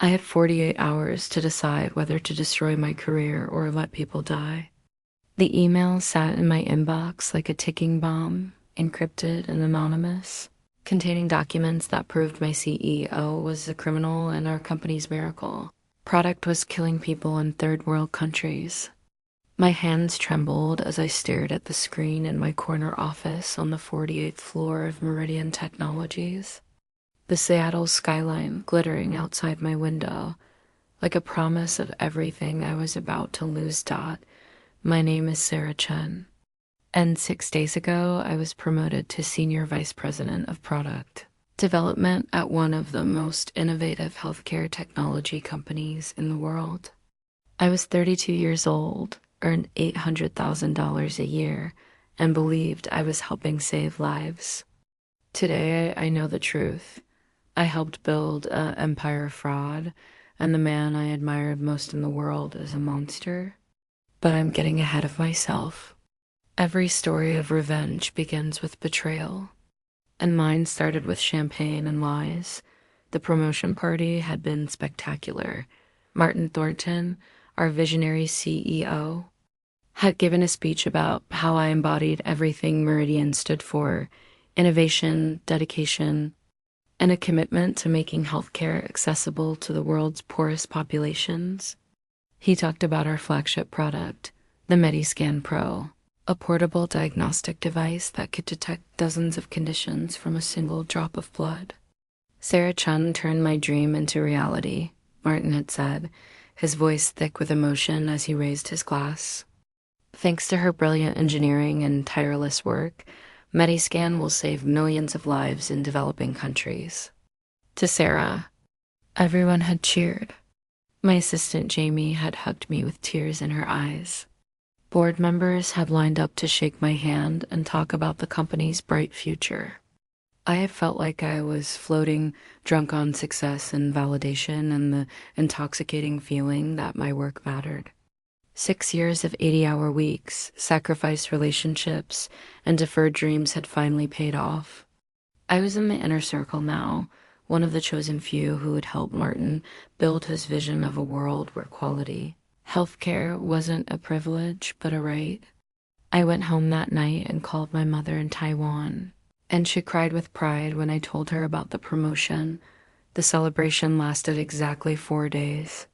I had 48 hours to decide whether to destroy my career or let people die. The email sat in my inbox like a ticking bomb, encrypted and anonymous, containing documents that proved my CEO was a criminal and our company's miracle product was killing people in third world countries. My hands trembled as I stared at the screen in my corner office on the 48th floor of Meridian Technologies, the Seattle skyline glittering outside my window, like a promise of everything I was about to lose. My name is Sarah Chen, and 6 days ago I was promoted to Senior Vice President of Product Development at one of the most innovative healthcare technology companies in the world. I was 32 years old, earned $800,000 a year, and believed I was helping save lives. Today, I know the truth. I helped build an empire of fraud, and the man I admired most in the world is a monster. But I'm getting ahead of myself. Every story of revenge begins with betrayal, and mine started with champagne and lies. The promotion party had been spectacular. Martin Thornton, our visionary CEO, had given a speech about how I embodied everything Meridian stood for: innovation, dedication, and a commitment to making healthcare accessible to the world's poorest populations. He talked about our flagship product, the Mediscan Pro, a portable diagnostic device that could detect dozens of conditions from a single drop of blood. Sarah Chen turned my dream into reality, Martin had said, his voice thick with emotion as he raised his glass. Thanks to her brilliant engineering and tireless work, Mediscan will save millions of lives in developing countries. To Sarah, everyone had cheered. My assistant Jamie had hugged me with tears in her eyes. Board members had lined up to shake my hand and talk about the company's bright future. I had felt like I was floating, drunk on success and validation and the intoxicating feeling that my work mattered. 6 years of 80-hour weeks, sacrificed relationships, and deferred dreams had finally paid off. I was in the inner circle now, one of the chosen few who would help Martin build his vision of a world where quality healthcare wasn't a privilege, but a right. I went home that night and called my mother in Taiwan, and she cried with pride when I told her about the promotion. The celebration lasted exactly 4 days.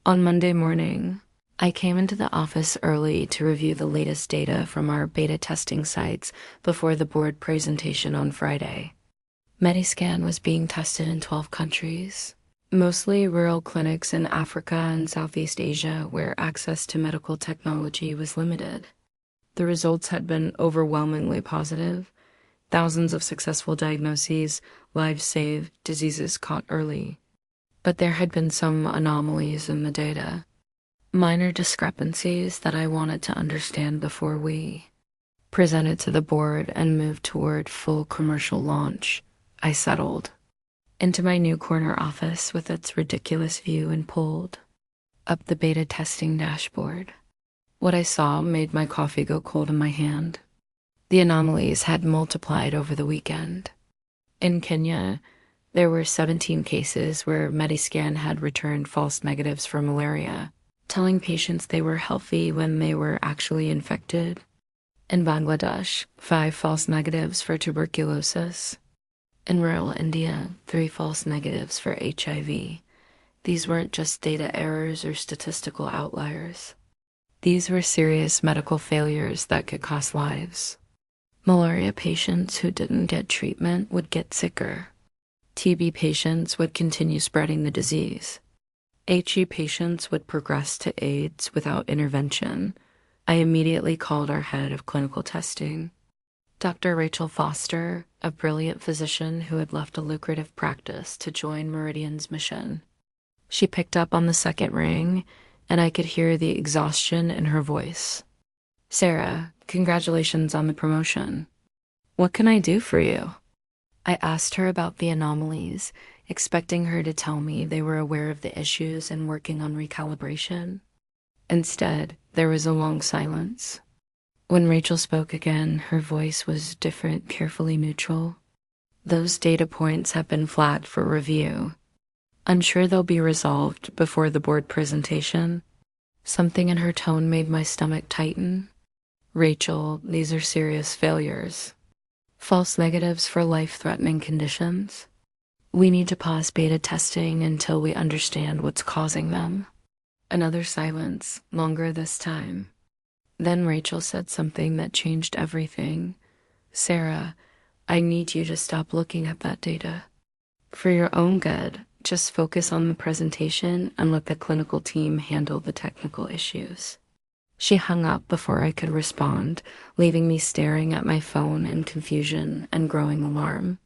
On Monday morning, I came into the office early to review the latest data from our beta testing sites before the board presentation on Friday. Mediscan was being tested in 12 countries, mostly rural clinics in Africa and Southeast Asia where access to medical technology was limited. The results had been overwhelmingly positive. Thousands of successful diagnoses, lives saved, diseases caught early. But there had been some anomalies in the data, minor discrepancies that I wanted to understand before we presented to the board and moved toward full commercial launch. I settled into my new corner office with its ridiculous view and pulled up the beta testing dashboard. What I saw made my coffee go cold in my hand. The anomalies had multiplied over the weekend. In Kenya, there were 17 cases where Mediscan had returned false negatives for malaria, telling patients they were healthy when they were actually infected. In Bangladesh, 5 false negatives for tuberculosis. In rural India, 3 false negatives for HIV. These weren't just data errors or statistical outliers. These were serious medical failures that could cost lives. Malaria patients who didn't get treatment would get sicker. TB patients would continue spreading the disease. HE patients would progress to AIDS without intervention. I immediately called our head of clinical testing, Dr. Rachel Foster, a brilliant physician who had left a lucrative practice to join Meridian's mission. She picked up on the second ring, and I could hear the exhaustion in her voice. Sarah, congratulations on the promotion. What can I do for you? I asked her about the anomalies, expecting her to tell me they were aware of the issues and working on recalibration. Instead, there was a long silence. When Rachel spoke again, her voice was different, carefully neutral. Those data points have been flagged for review. Unsure they'll be resolved before the board presentation. Something in her tone made my stomach tighten. Rachel, these are serious failures. False negatives for life-threatening conditions. We need to pause beta testing until we understand what's causing them. Another silence, longer this time. Then Rachel said something that changed everything. Sarah, I need you to stop looking at that data. For your own good, just focus on the presentation and let the clinical team handle the technical issues. She hung up before I could respond, leaving me staring at my phone in confusion and growing alarm.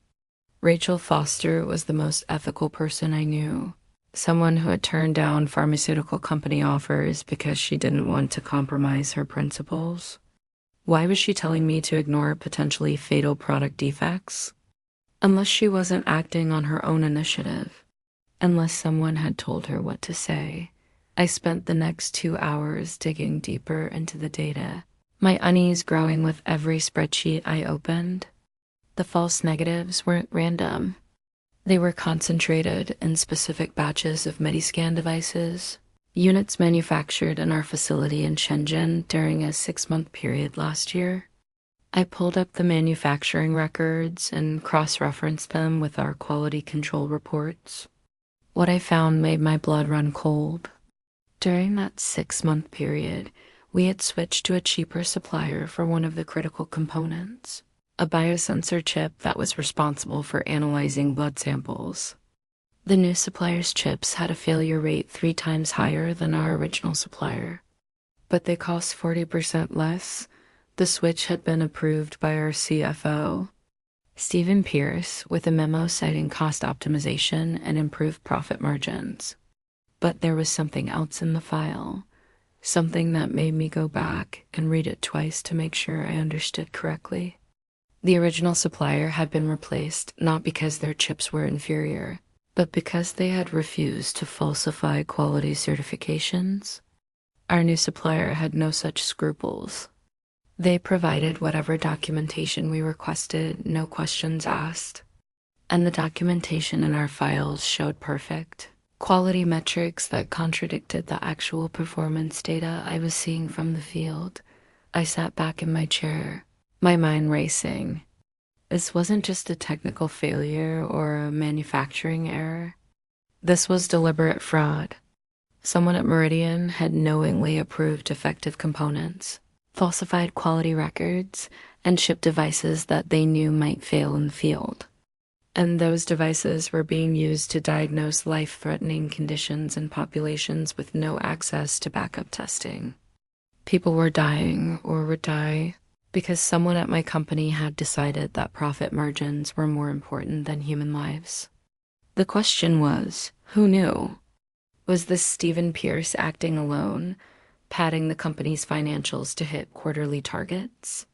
Rachel Foster was the most ethical person I knew, someone who had turned down pharmaceutical company offers because she didn't want to compromise her principles. Why was she telling me to ignore potentially fatal product defects? Unless she wasn't acting on her own initiative, unless someone had told her what to say. I spent the next 2 hours digging deeper into the data, my unease growing with every spreadsheet I opened. The false negatives weren't random. They were concentrated in specific batches of medicaldevices, units manufactured in our facility in Shenzhen during a 6-month period last year. I pulled up the manufacturing records and cross-referenced them with our quality control reports. What I found made my blood run cold. During that 6-month period, we had switched to a cheaper supplier for one of the critical components, a biosensor chip that was responsible for analyzing blood samples. The new supplier's chips had a failure rate 3 times higher than our original supplier, but they cost 40% less. The switch had been approved by our CFO, Stephen Pierce, with a memo citing cost optimization and improved profit margins. But there was something else in the file, something that made me go back and read it twice to make sure I understood correctly. The original supplier had been replaced not because their chips were inferior, but because they had refused to falsify quality certifications. Our new supplier had no such scruples. They provided whatever documentation we requested, no questions asked. And the documentation in our files showed perfect quality metrics that contradicted the actual performance data I was seeing from the field. I sat back in my chair, my mind racing. This wasn't just a technical failure or a manufacturing error. This was deliberate fraud. Someone at Meridian had knowingly approved defective components, falsified quality records, and shipped devices that they knew might fail in the field. And those devices were being used to diagnose life-threatening conditions in populations with no access to backup testing. People were dying or would die because someone at my company had decided that profit margins were more important than human lives. The question was, who knew? Was this Stephen Pierce acting alone, padding the company's financials to hit quarterly targets?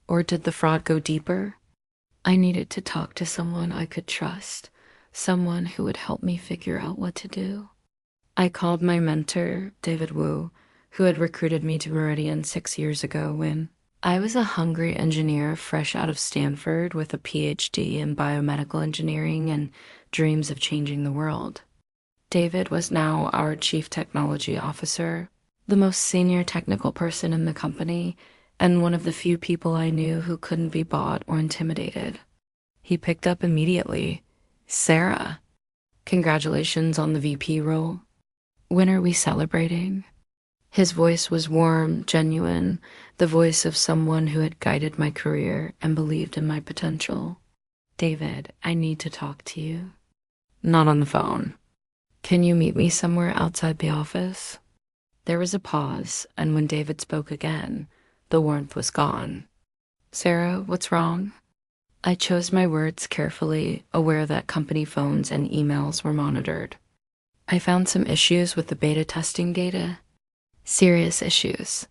Or did the fraud go deeper? I needed to talk to someone I could trust, someone who would help me figure out what to do. I called my mentor, David Wu, who had recruited me to Meridian 6 years ago when I was a hungry engineer fresh out of Stanford with a PhD in biomedical engineering and dreams of changing the world. David was now our chief technology officer, the most senior technical person in the company, and one of the few people I knew who couldn't be bought or intimidated. He picked up immediately. Sarah, congratulations on the VP role. When are we celebrating? His voice was warm, genuine, the voice of someone who had guided my career and believed in my potential. David, I need to talk to you. Not on the phone. Can you meet me somewhere outside the office? There was a pause, and when David spoke again, the warmth was gone. Sarah, what's wrong? I chose my words carefully, aware that company phones and emails were monitored. I found some issues with the beta testing data. Serious issues.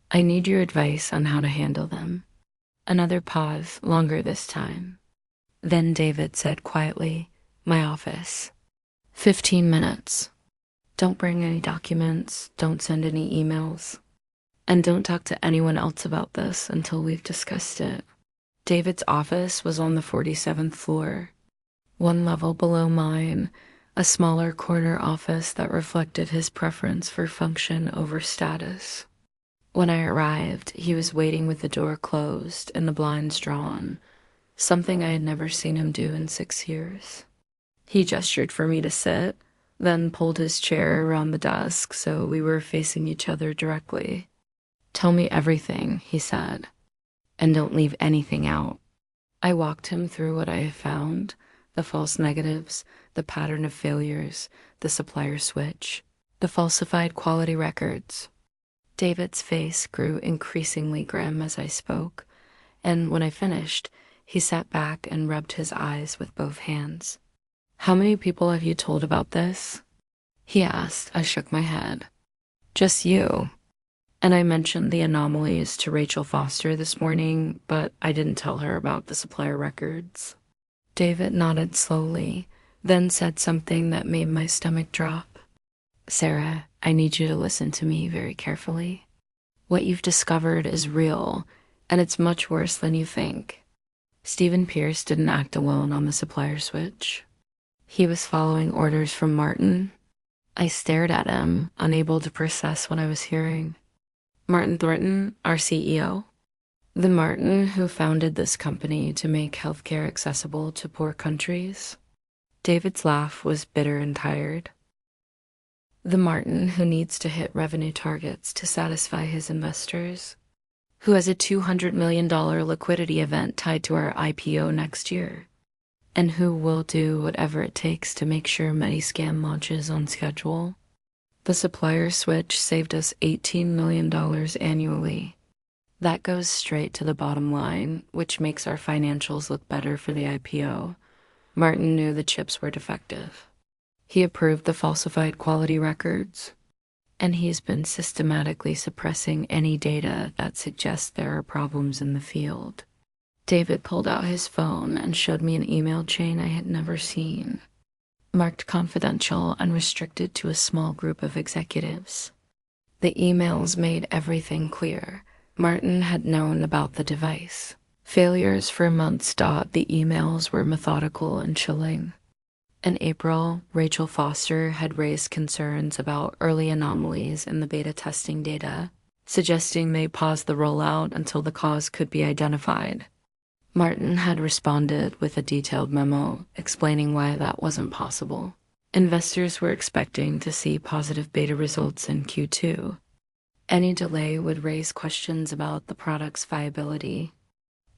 I need your advice on how to handle them. Another pause, longer this time. Then David said quietly, my office. 15 minutes. Don't bring any documents, don't send any emails. And don't talk to anyone else about this until we've discussed it. David's office was on the 47th floor, 1 level below mine, a smaller corner office that reflected his preference for function over status. When I arrived, he was waiting with the door closed and the blinds drawn, something I had never seen him do in 6 years. He gestured for me to sit, then pulled his chair around the desk so we were facing each other directly. "Tell me everything," he said, "and don't leave anything out." I walked him through what I had found, the false negatives, the pattern of failures, the supplier switch, the falsified quality records. David's face grew increasingly grim as I spoke, and when I finished, he sat back and rubbed his eyes with both hands. "How many people have you told about this?" he asked. I shook my head. "Just you." And I mentioned the anomalies to Rachel Foster this morning, but I didn't tell her about the supplier records. David nodded slowly, then said something that made my stomach drop. "Sarah, I need you to listen to me very carefully. What you've discovered is real, and it's much worse than you think. Stephen Pierce didn't act alone on the supplier switch. He was following orders from Martin." I stared at him, unable to process what I was hearing. "Martin Thornton, our CEO? The Martin who founded this company to make healthcare accessible to poor countries?" David's laugh was bitter and tired. "The Martin who needs to hit revenue targets to satisfy his investors, who has a $200 million liquidity event tied to our IPO next year, and who will do whatever it takes to make sure Mediscam launches on schedule. The supplier switch saved us $18 million annually. That goes straight to the bottom line, which makes our financials look better for the IPO. Martin knew the chips were defective. He approved the falsified quality records, and he's been systematically suppressing any data that suggests there are problems in the field." David pulled out his phone and showed me an email chain I had never seen, marked confidential and restricted to a small group of executives. The emails made everything clear. Martin had known about the device. Failures for months. The emails were methodical and chilling. In April, Rachel Foster had raised concerns about early anomalies in the beta testing data, suggesting they pause the rollout until the cause could be identified. Martin had responded with a detailed memo explaining why that wasn't possible. Investors were expecting to see positive beta results in Q2. Any delay would raise questions about the product's viability,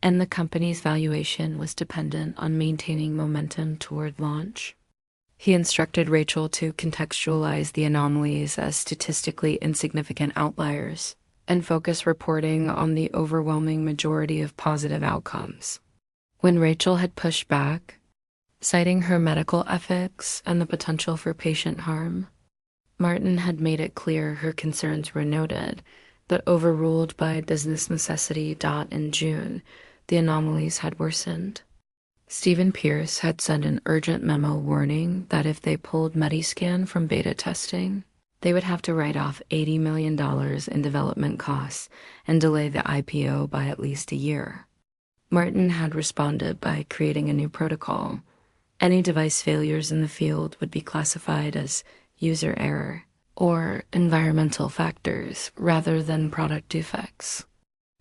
and the company's valuation was dependent on maintaining momentum toward launch. He instructed Rachel to contextualize the anomalies as statistically insignificant outliers and focus reporting on the overwhelming majority of positive outcomes. When Rachel had pushed back, citing her medical ethics and the potential for patient harm, Martin had made it clear her concerns were noted, but overruled by business necessity. In June, the anomalies had worsened. Stephen Pierce had sent an urgent memo warning that if they pulled Mediscan from beta testing, they would have to write off $80 million in development costs and delay the IPO by at least a year. Martin had responded by creating a new protocol. Any device failures in the field would be classified as user error or environmental factors rather than product defects.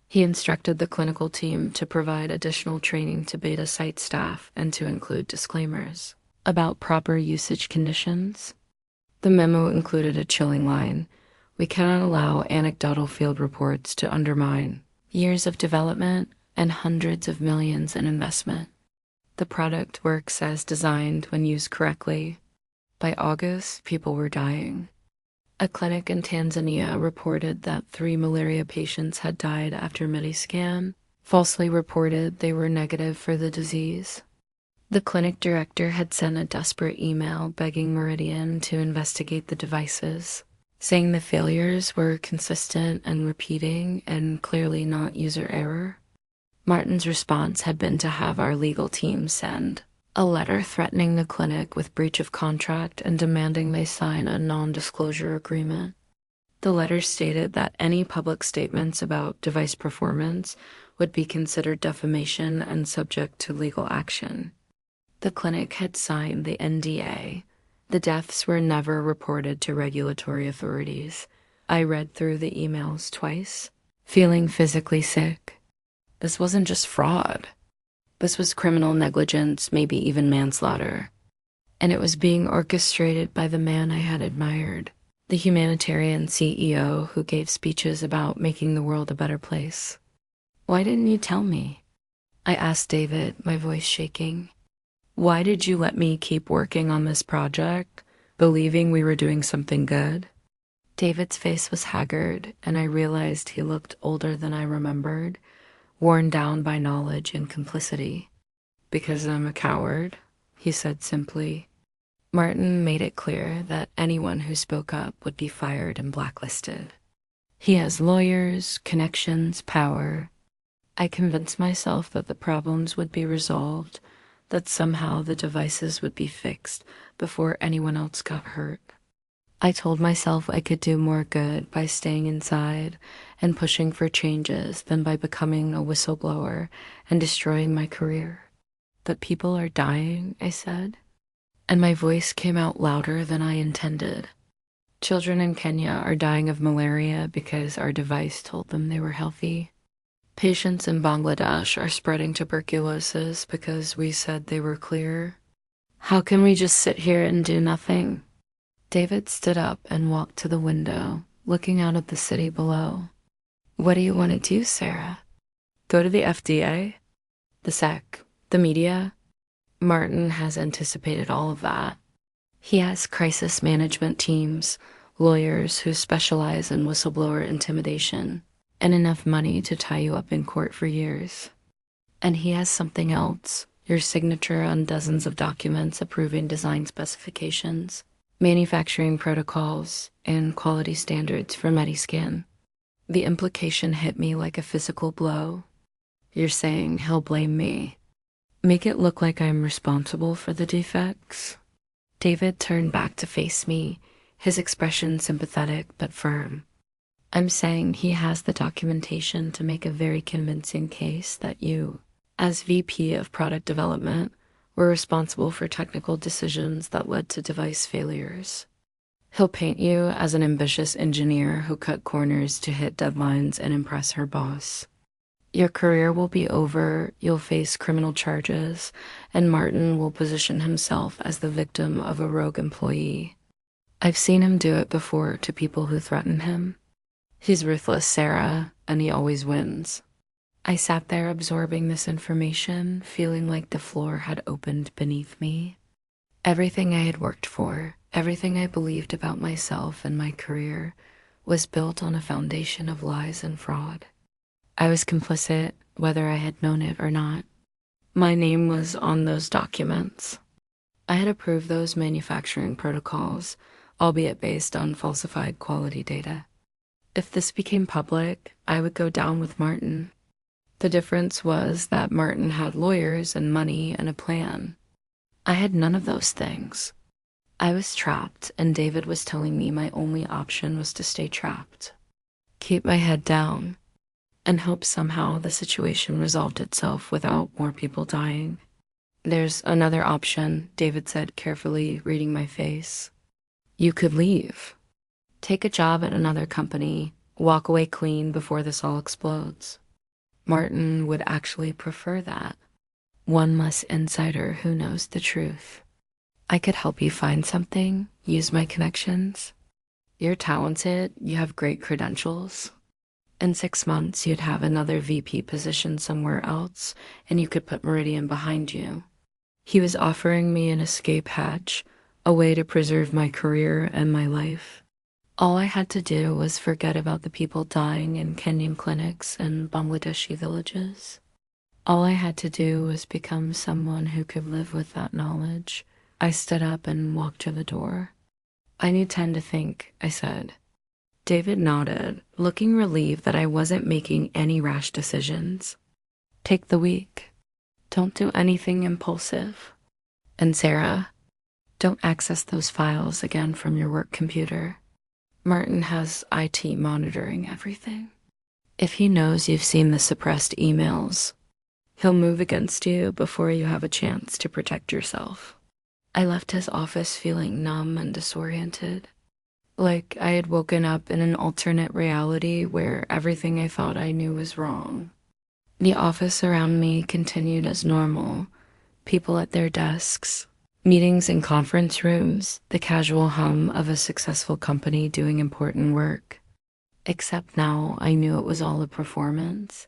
He instructed the clinical team to provide additional training to beta site staff and to include disclaimers about proper usage conditions. The memo included a chilling line: "We cannot allow anecdotal field reports to undermine years of development and hundreds of millions in investment. The product works as designed when used correctly." By August, people were dying. A clinic in Tanzania reported that 3 malaria patients had died after Mediscan, falsely reported they were negative for the disease. The clinic director had sent a desperate email begging Meridian to investigate the devices, saying the failures were consistent and repeating and clearly not user error. Martin's response had been to have our legal team send a letter threatening the clinic with breach of contract and demanding they sign a non-disclosure agreement. The letter stated that any public statements about device performance would be considered defamation and subject to legal action. The clinic had signed the NDA, The deaths were never reported to regulatory authorities. I read through the emails twice, feeling physically sick. This wasn't just fraud. This was criminal negligence, maybe even manslaughter. And it was being orchestrated by the man I had admired, the humanitarian CEO who gave speeches about making the world a better place. Why didn't you tell me? I asked David, my voice shaking. Why did you let me keep working on this project, believing we were doing something good? David's face was haggard, and I realized he looked older than I remembered, worn down by knowledge and complicity. Because I'm a coward, he said simply. Martin made it clear that anyone who spoke up would be fired and blacklisted. He has lawyers, connections, power. I convinced myself that the problems would be resolved, that somehow the devices would be fixed before anyone else got hurt. I told myself I could do more good by staying inside and pushing for changes than by becoming a whistleblower and destroying my career. But people are dying, I said, and my voice came out louder than I intended. Children in Kenya are dying of malaria because our device told them they were healthy. Patients in Bangladesh are spreading tuberculosis because we said they were clear. How can we just sit here and do nothing? David stood up and walked to the window, looking out at the city below. What do you want to do, Sarah? Go to the FDA? The SEC? The media? Martin has anticipated all of that. He has crisis management teams, lawyers who specialize in whistleblower intimidation, and enough money to tie you up in court for years. And he has something else, your signature on dozens of documents approving design specifications, manufacturing protocols, and quality standards for Mediscan. The implication hit me like a physical blow. You're saying he'll blame me. Make it look like I'm responsible for the defects. David turned back to face me, his expression sympathetic but firm. I'm saying he has the documentation to make a very convincing case that you, as VP of product development, were responsible for technical decisions that led to device failures. He'll paint you as an ambitious engineer who cut corners to hit deadlines and impress her boss. Your career will be over, you'll face criminal charges, and Martin will position himself as the victim of a rogue employee. I've seen him do it before to people who threaten him. He's ruthless, Sarah, and he always wins. I sat there absorbing this information, feeling like the floor had opened beneath me. Everything I had worked for, everything I believed about myself and my career, was built on a foundation of lies and fraud. I was complicit, whether I had known it or not. My name was on those documents. I had approved those manufacturing protocols, albeit based on falsified quality data. If this became public, I would go down with Martin. The difference was that Martin had lawyers and money and a plan. I had none of those things. I was trapped, and David was telling me my only option was to stay trapped. Keep my head down, and hope somehow the situation resolved itself without more people dying. There's another option, David said carefully, reading my face. You could leave. Take a job at another company, walk away clean before this all explodes. Martin would actually prefer that. One less insider who knows the truth. I could help you find something, use my connections. You're talented, you have great credentials. In 6 months, you'd have another VP position somewhere else, and you could put Meridian behind you. He was offering me an escape hatch, a way to preserve my career and my life. All I had to do was forget about the people dying in Kenyan clinics and Bangladeshi villages. All I had to do was become someone who could live with that knowledge. I stood up and walked to the door. I need time to think, I said. David nodded, looking relieved that I wasn't making any rash decisions. Take the week. Don't do anything impulsive. And Sarah, don't access those files again from your work computer. Martin has IT monitoring everything. If he knows you've seen the suppressed emails, he'll move against you before you have a chance to protect yourself. I left his office feeling numb and disoriented, like I had woken up in an alternate reality where everything I thought I knew was wrong. The office around me continued as normal, people at their desks, meetings in conference rooms, the casual hum of a successful company doing important work. Except now I knew it was all a performance,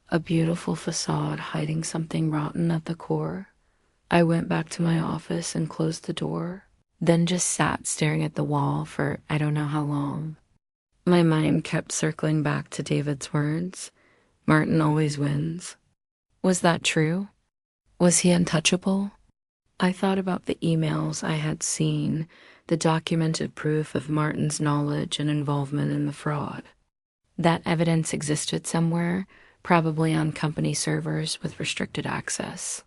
a beautiful facade hiding something rotten at the core. I went back to my office and closed the door, then just sat staring at the wall for I don't know how long. My mind kept circling back to David's words. Martin always wins. Was that true? Was he untouchable? I thought about the emails I had seen, the documented proof of Martin's knowledge and involvement in the fraud. That evidence existed somewhere, probably on company servers with restricted access.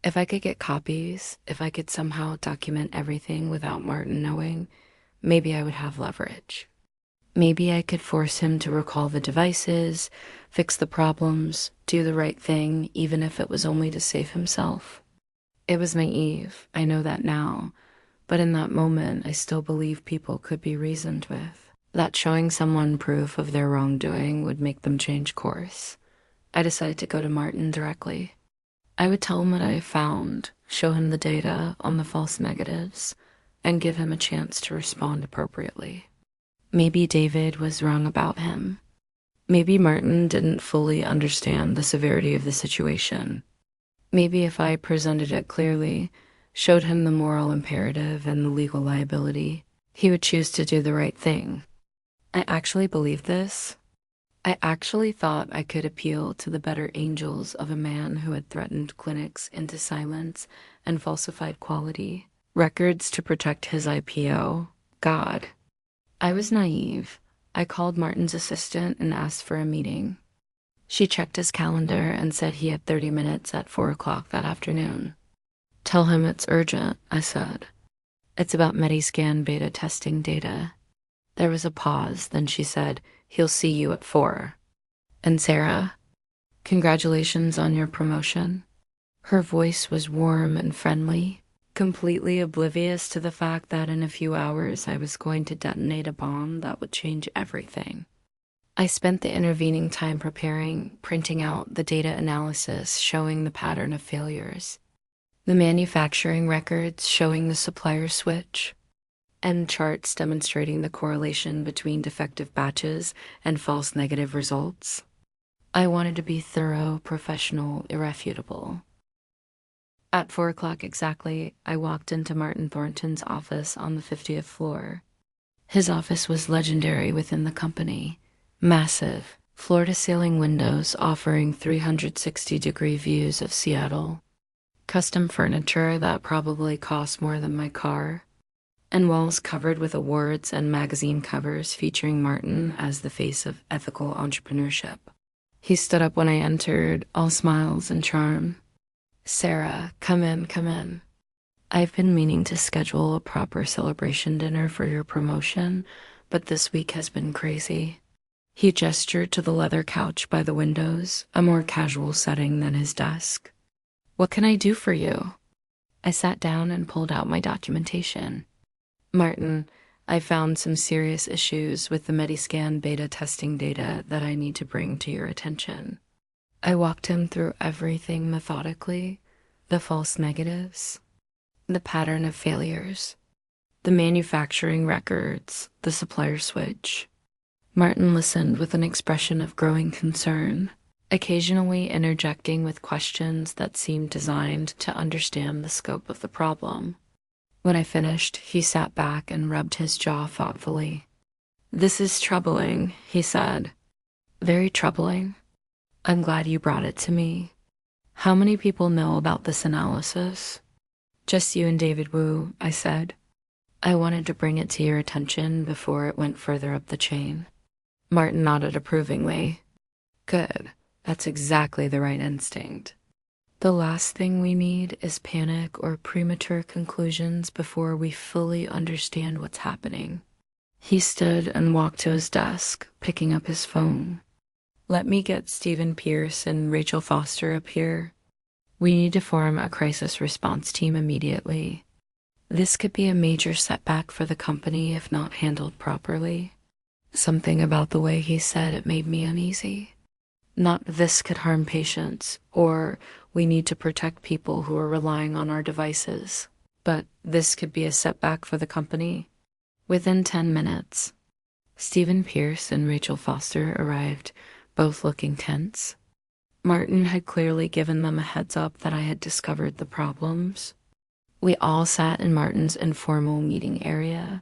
If I could get copies, if I could somehow document everything without Martin knowing, maybe I would have leverage. Maybe I could force him to recall the devices, fix the problems, do the right thing, even if it was only to save himself. It was naive, I know that now, but in that moment I still believe people could be reasoned with, that showing someone proof of their wrongdoing would make them change course. I decided to go to Martin directly. I would tell him what I found, show him the data on the false negatives, and give him a chance to respond appropriately. Maybe David was wrong about him. Maybe Martin didn't fully understand the severity of the situation. Maybe if I presented it clearly, showed him the moral imperative and the legal liability, he would choose to do the right thing. I actually believed this. I actually thought I could appeal to the better angels of a man who had threatened clinics into silence and falsified quality, records to protect his IPO. God. I was naive. I called Martin's assistant and asked for a meeting. She checked his calendar and said he had 30 minutes at 4 o'clock that afternoon. Tell him it's urgent, I said. It's about Mediscan beta testing data. There was a pause, then she said, he'll see you at 4. And Sarah, congratulations on your promotion. Her voice was warm and friendly, completely oblivious to the fact that in a few hours I was going to detonate a bomb that would change everything. I spent the intervening time preparing, printing out the data analysis showing the pattern of failures, the manufacturing records showing the supplier switch, and charts demonstrating the correlation between defective batches and false negative results. I wanted to be thorough, professional, irrefutable. At 4 o'clock exactly, I walked into Martin Thornton's office on the 50th floor. His office was legendary within the company. Massive, floor-to-ceiling windows offering 360-degree views of Seattle. Custom furniture that probably cost more than my car. And walls covered with awards and magazine covers featuring Martin as the face of ethical entrepreneurship. He stood up when I entered, all smiles and charm. Sarah, come in, come in. I've been meaning to schedule a proper celebration dinner for your promotion, but this week has been crazy. He gestured to the leather couch by the windows, a more casual setting than his desk. What can I do for you? I sat down and pulled out my documentation. Martin, I found some serious issues with the Mediscan beta testing data that I need to bring to your attention. I walked him through everything methodically, the false negatives, the pattern of failures, the manufacturing records, the supplier switch. Martin listened with an expression of growing concern, occasionally interjecting with questions that seemed designed to understand the scope of the problem. When I finished, he sat back and rubbed his jaw thoughtfully. This is troubling, he said. Very troubling. I'm glad you brought it to me. How many people know about this analysis? Just you and David Wu, I said. I wanted to bring it to your attention before it went further up the chain. Martin nodded approvingly. Good. That's exactly the right instinct. The last thing we need is panic or premature conclusions before we fully understand what's happening. He stood and walked to his desk, picking up his phone. Let me get Stephen Pierce and Rachel Foster up here. We need to form a crisis response team immediately. This could be a major setback for the company if not handled properly. Something about the way he said it made me uneasy. Not this could harm patients, or we need to protect people who are relying on our devices, but this could be a setback for the company. Within 10 minutes, Stephen Pierce and Rachel Foster arrived, both looking tense. Martin had clearly given them a heads up that I had discovered the problems. We all sat in Martin's informal meeting area,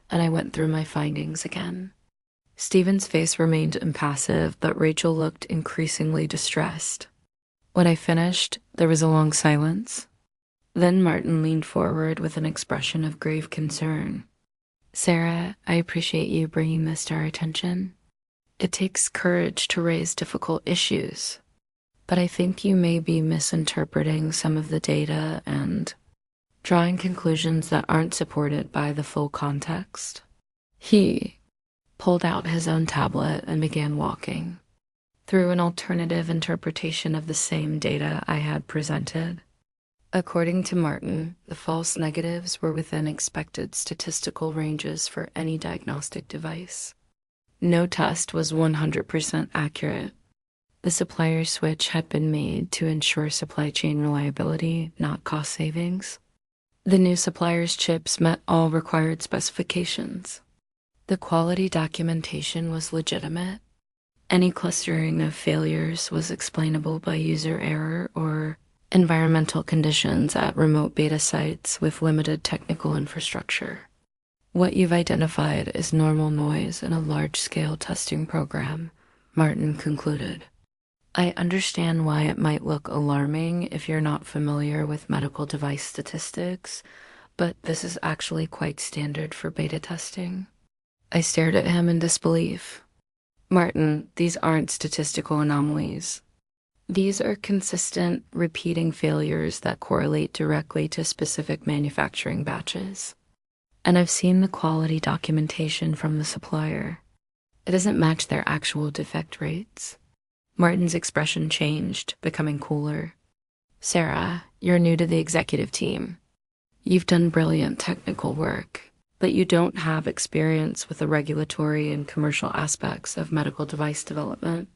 and I went through my findings again. Stephen's face remained impassive, but Rachel looked increasingly distressed. When I finished, there was a long silence. Then Martin leaned forward with an expression of grave concern. "Sarah, I appreciate you bringing this to our attention. It takes courage to raise difficult issues, but I think you may be misinterpreting some of the data and drawing conclusions that aren't supported by the full context." He pulled out his own tablet and began walking through an alternative interpretation of the same data I had presented. According to Martin, the false negatives were within expected statistical ranges for any diagnostic device. No test was 100% accurate. The supplier switch had been made to ensure supply chain reliability, not cost savings. The new supplier's chips met all required specifications. The quality documentation was legitimate. Any clustering of failures was explainable by user error or environmental conditions at remote beta sites with limited technical infrastructure. What you've identified is normal noise in a large-scale testing program, Martin concluded. I understand why it might look alarming if you're not familiar with medical device statistics, but this is actually quite standard for beta testing. I stared at him in disbelief. Martin, these aren't statistical anomalies. These are consistent, repeating failures that correlate directly to specific manufacturing batches. And I've seen the quality documentation from the supplier. It doesn't match their actual defect rates. Martin's expression changed, becoming cooler. Sarah, you're new to the executive team. You've done brilliant technical work, but you don't have experience with the regulatory and commercial aspects of medical device development.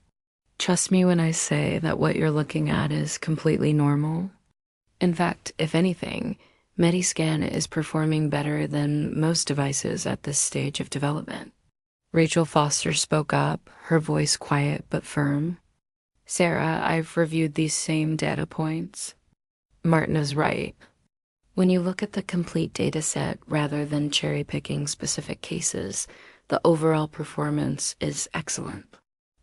Trust me when I say that what you're looking at is completely normal. In fact, if anything, Mediscan is performing better than most devices at this stage of development. Rachel Foster spoke up, her voice quiet but firm. Sarah, I've reviewed these same data points. Martin is right. When you look at the complete data set rather than cherry-picking specific cases, the overall performance is excellent.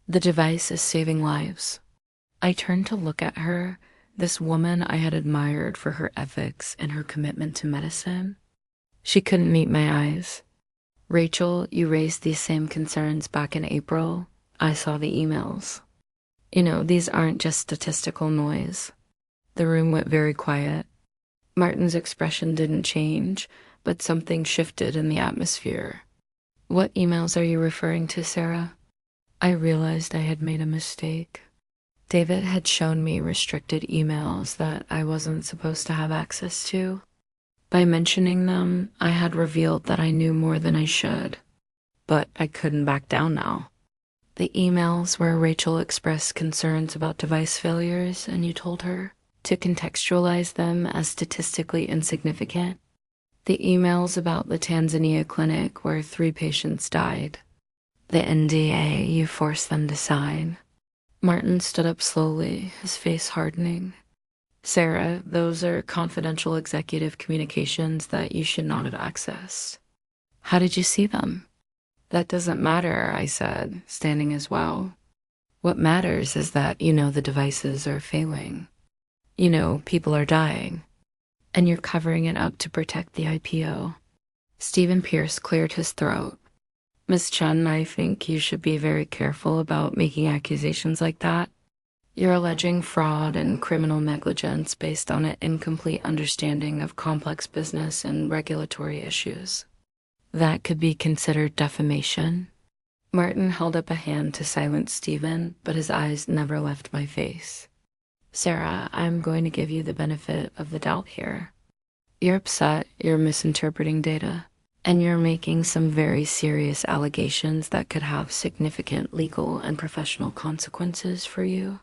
The device is saving lives. I turned to look at her, this woman I had admired for her ethics and her commitment to medicine. She couldn't meet my eyes. Rachel, you raised these same concerns back in April. I saw the emails. These aren't just statistical noise. The room went very quiet. Martin's expression didn't change, but something shifted in the atmosphere. What emails are you referring to, Sarah? I realized I had made a mistake. David had shown me restricted emails that I wasn't supposed to have access to. By mentioning them, I had revealed that I knew more than I should. But I couldn't back down now. The emails where Rachel expressed concerns about device failures and you told her to contextualize them as statistically insignificant. The emails about the Tanzania clinic where 3 patients died. The NDA you forced them to sign. Martin stood up slowly, his face hardening. Sarah, those are confidential executive communications that you should not have accessed. How did you see them? That doesn't matter, I said, standing as well. What matters is that the devices are failing. People are dying. And you're covering it up to protect the IPO. Stephen Pierce cleared his throat. Miss Chen, I think you should be very careful about making accusations like that. You're alleging fraud and criminal negligence based on an incomplete understanding of complex business and regulatory issues. That could be considered defamation. Martin held up a hand to silence Stephen, but his eyes never left my face. Sarah, I'm going to give you the benefit of the doubt here. You're upset, you're misinterpreting data, and you're making some very serious allegations that could have significant legal and professional consequences for you.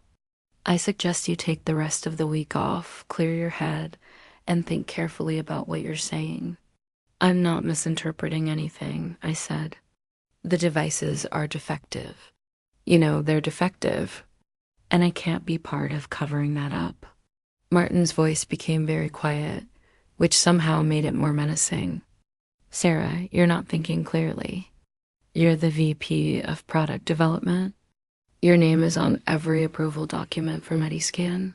I suggest you take the rest of the week off, clear your head, and think carefully about what you're saying. I'm not misinterpreting anything, I said. The devices are defective. They're defective, and I can't be part of covering that up. Martin's voice became very quiet, which somehow made it more menacing. Sarah, you're not thinking clearly. You're the VP of Product Development. Your name is on every approval document for Mediscan.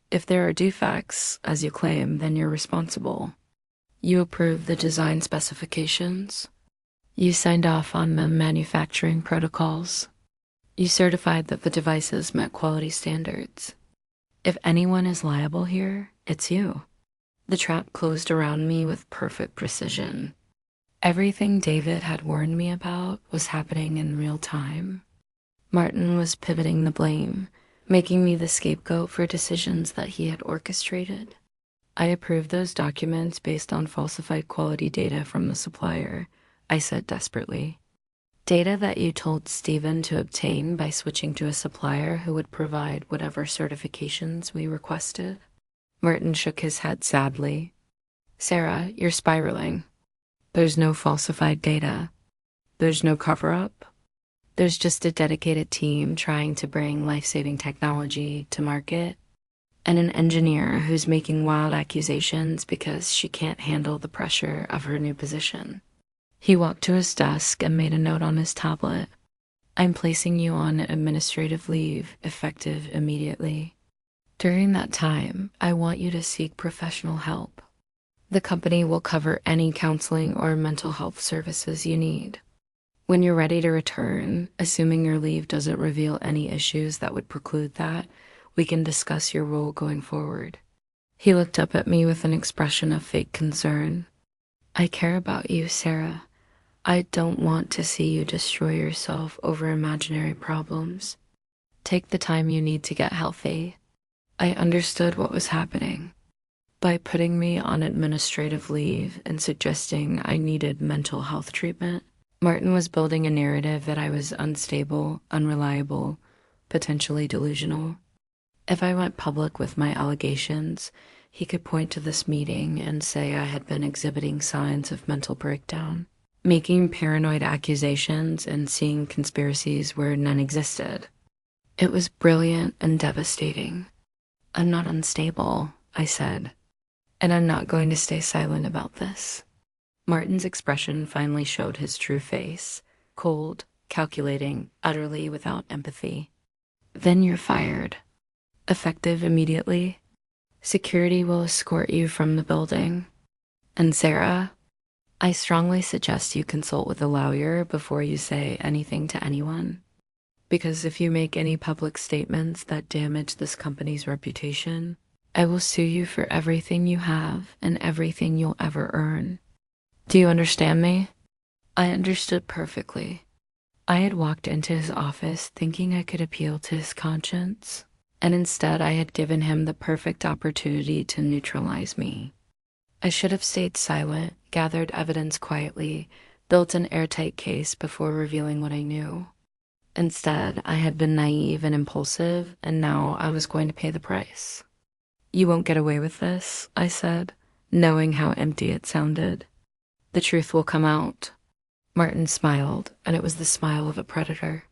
If there are defects, as you claim, then you're responsible. You approved the design specifications. You signed off on the manufacturing protocols. You certified that the devices met quality standards. If anyone is liable here, it's you. The trap closed around me with perfect precision. Everything David had warned me about was happening in real time. Martin was pivoting the blame, making me the scapegoat for decisions that he had orchestrated. I approved those documents based on falsified quality data from the supplier, I said desperately. Data that you told Stephen to obtain by switching to a supplier who would provide whatever certifications we requested. Martin shook his head sadly. Sarah, you're spiraling. There's no falsified data. There's no cover-up. There's just a dedicated team trying to bring life-saving technology to market, and an engineer who's making wild accusations because she can't handle the pressure of her new position. He walked to his desk and made a note on his tablet. I'm placing you on administrative leave, effective immediately. During that time, I want you to seek professional help. The company will cover any counseling or mental health services you need. When you're ready to return, assuming your leave doesn't reveal any issues that would preclude that, we can discuss your role going forward. He looked up at me with an expression of fake concern. I care about you, Sarah. I don't want to see you destroy yourself over imaginary problems. Take the time you need to get healthy. I understood what was happening. By putting me on administrative leave and suggesting I needed mental health treatment, Martin was building a narrative that I was unstable, unreliable, potentially delusional. If I went public with my allegations, he could point to this meeting and say I had been exhibiting signs of mental breakdown, making paranoid accusations and seeing conspiracies where none existed. It was brilliant and devastating. I'm not unstable, I said, and I'm not going to stay silent about this. Martin's expression finally showed his true face, cold, calculating, utterly without empathy. Then you're fired. Effective immediately. Security will escort you from the building. And Sarah, I strongly suggest you consult with a lawyer before you say anything to anyone. Because if you make any public statements that damage this company's reputation, I will sue you for everything you have and everything you'll ever earn. Do you understand me? I understood perfectly. I had walked into his office thinking I could appeal to his conscience, and instead I had given him the perfect opportunity to neutralize me. I should have stayed silent, gathered evidence quietly, built an airtight case before revealing what I knew. Instead, I had been naive and impulsive, and now I was going to pay the price. You won't get away with this, I said, knowing how empty it sounded. The truth will come out. Martin smiled, and it was the smile of a predator.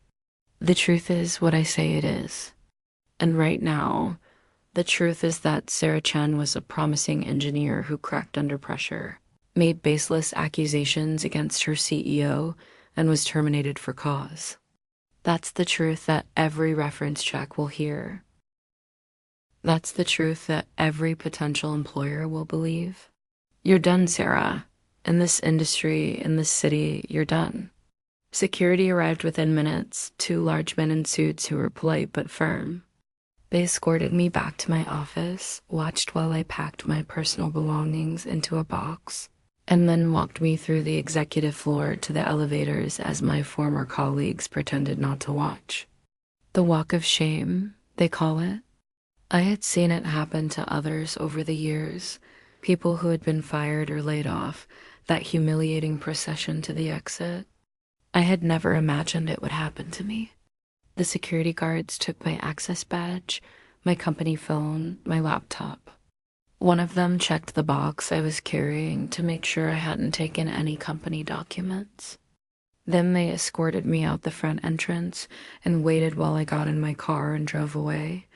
The truth is what I say it is. And right now, the truth is that Sarah Chen was a promising engineer who cracked under pressure, made baseless accusations against her CEO, and was terminated for cause. That's the truth that every reference check will hear. That's the truth that every potential employer will believe. You're done, Sarah. In this industry, in this city, you're done. Security arrived within minutes, 2 large men in suits who were polite but firm. They escorted me back to my office, watched while I packed my personal belongings into a box, and then walked me through the executive floor to the elevators as my former colleagues pretended not to watch. The walk of shame, they call it. I had seen it happen to others over the years, People who had been fired or laid off, that humiliating procession to the exit. I had never imagined it would happen to me. The security guards took my access badge, my company phone, my laptop. One of them checked the box I was carrying to make sure I hadn't taken any company documents. Then they escorted me out the front entrance and waited while I got in my car and drove away.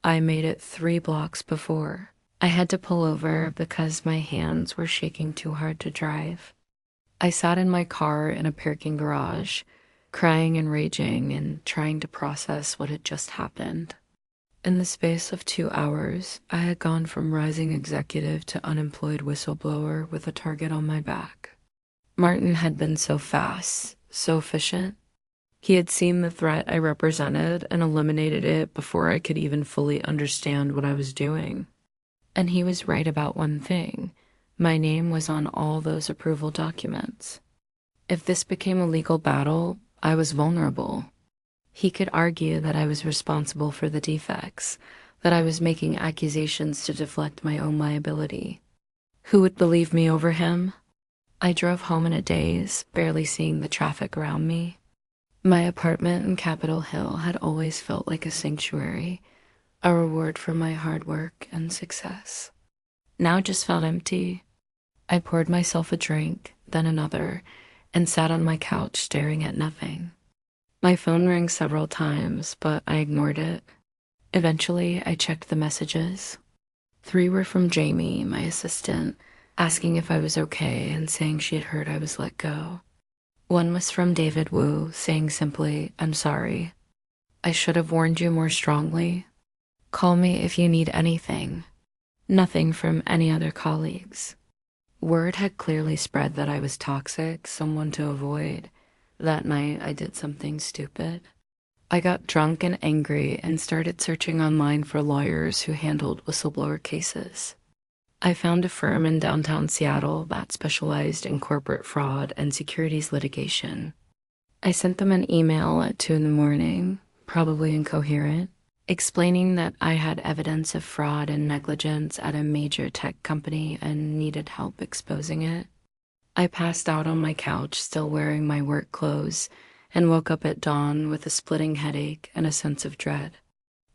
I made it 3 blocks before. I had to pull over because my hands were shaking too hard to drive. I sat in my car in a parking garage, crying and raging and trying to process what had just happened. In the space of 2 hours, I had gone from rising executive to unemployed whistleblower with a target on my back. Martin had been so fast, so efficient. He had seen the threat I represented and eliminated it before I could even fully understand what I was doing. And he was right about one thing. My name was on all those approval documents. If this became a legal battle, I was vulnerable. He could argue that I was responsible for the defects, that I was making accusations to deflect my own liability. Who would believe me over him? I drove home in a daze, barely seeing the traffic around me. My apartment in Capitol Hill had always felt like a sanctuary, a reward for my hard work and success. Now it just felt empty. I poured myself a drink, then another, and sat on my couch staring at nothing. My phone rang several times, but I ignored it. Eventually, I checked the messages. 3 were from Jamie, my assistant, asking if I was okay and saying she had heard I was let go. 1 was from David Wu, saying simply, "I'm sorry. I should have warned you more strongly. Call me if you need anything." Nothing from any other colleagues. Word had clearly spread that I was toxic, someone to avoid. That night, I did something stupid. I got drunk and angry and started searching online for lawyers who handled whistleblower cases. I found a firm in downtown Seattle that specialized in corporate fraud and securities litigation. I sent them an email at 2 in the morning, probably incoherent, explaining that I had evidence of fraud and negligence at a major tech company and needed help exposing it. I passed out on my couch, still wearing my work clothes, and woke up at dawn with a splitting headache and a sense of dread.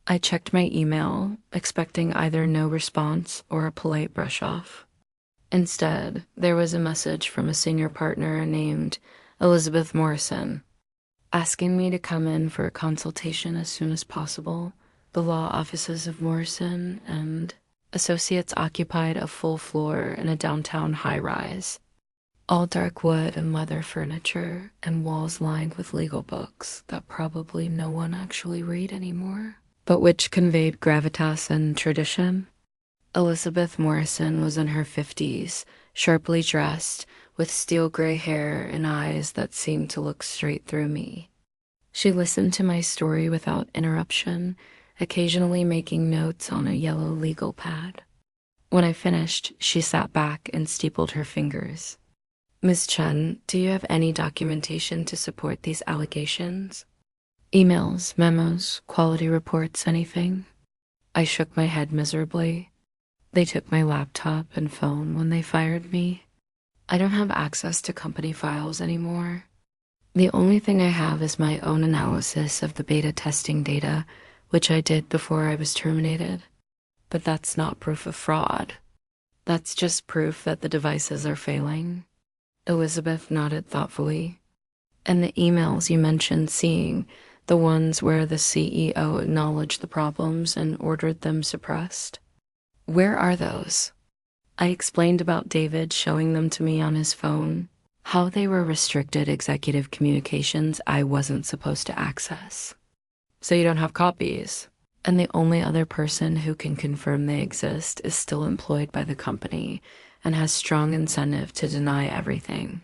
I checked my email, expecting either no response or a polite brush-off. Instead, there was a message from a senior partner named Elizabeth Morrison, asking me to come in for a consultation as soon as possible. The law offices of Morrison and associates occupied a full floor in a downtown high-rise. All dark wood and leather furniture and walls lined with legal books that probably no one actually read anymore, but which conveyed gravitas and tradition. Elizabeth Morrison was in her 50s, sharply dressed, with steel gray hair and eyes that seemed to look straight through me. She listened to my story without interruption, occasionally making notes on a yellow legal pad. When I finished, she sat back and steepled her fingers. "Ms. Chen, do you have any documentation to support these allegations? Emails, memos, quality reports, anything?" I shook my head miserably. They took my laptop and phone when they fired me. I don't have access to company files anymore. The only thing I have is my own analysis of the beta testing data, which I did before I was terminated. But that's not proof of fraud. That's just proof that the devices are failing. Elizabeth nodded thoughtfully. "And the emails you mentioned seeing, the ones where the CEO acknowledged the problems and ordered them suppressed? Where are those?" I explained about David showing them to me on his phone, how they were restricted executive communications I wasn't supposed to access. "So you don't have copies?" And the only other person who can confirm they exist is still employed by the company and has strong incentive to deny everything.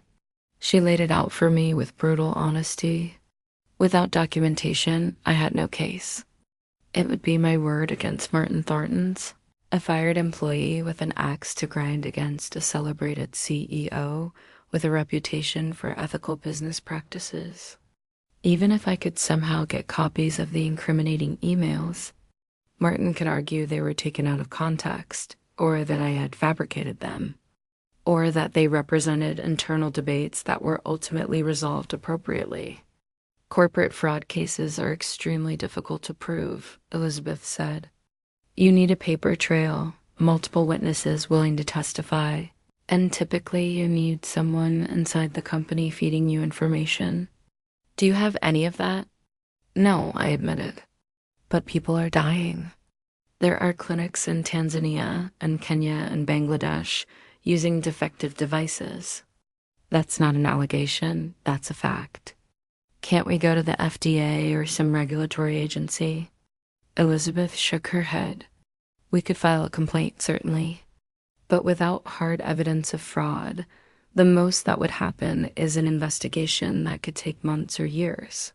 She laid it out for me with brutal honesty. Without documentation, I had no case. It would be my word against Martin Thornton's, a fired employee with an axe to grind against a celebrated CEO with a reputation for ethical business practices. Even if I could somehow get copies of the incriminating emails, Martin could argue they were taken out of context. or that I had fabricated them, or that they represented internal debates that were ultimately resolved appropriately. Corporate fraud cases are extremely difficult to prove, Elizabeth said. You need a paper trail, multiple witnesses willing to testify, and typically you need someone inside the company feeding you information. Do you have any of that? No, I admitted. But people are dying. There are clinics in Tanzania and Kenya and Bangladesh using defective devices. That's not an allegation, that's a fact. Can't we go to the FDA or some regulatory agency? Elizabeth shook her head. We could file a complaint, certainly. But without hard evidence of fraud, the most that would happen is an investigation that could take months or years.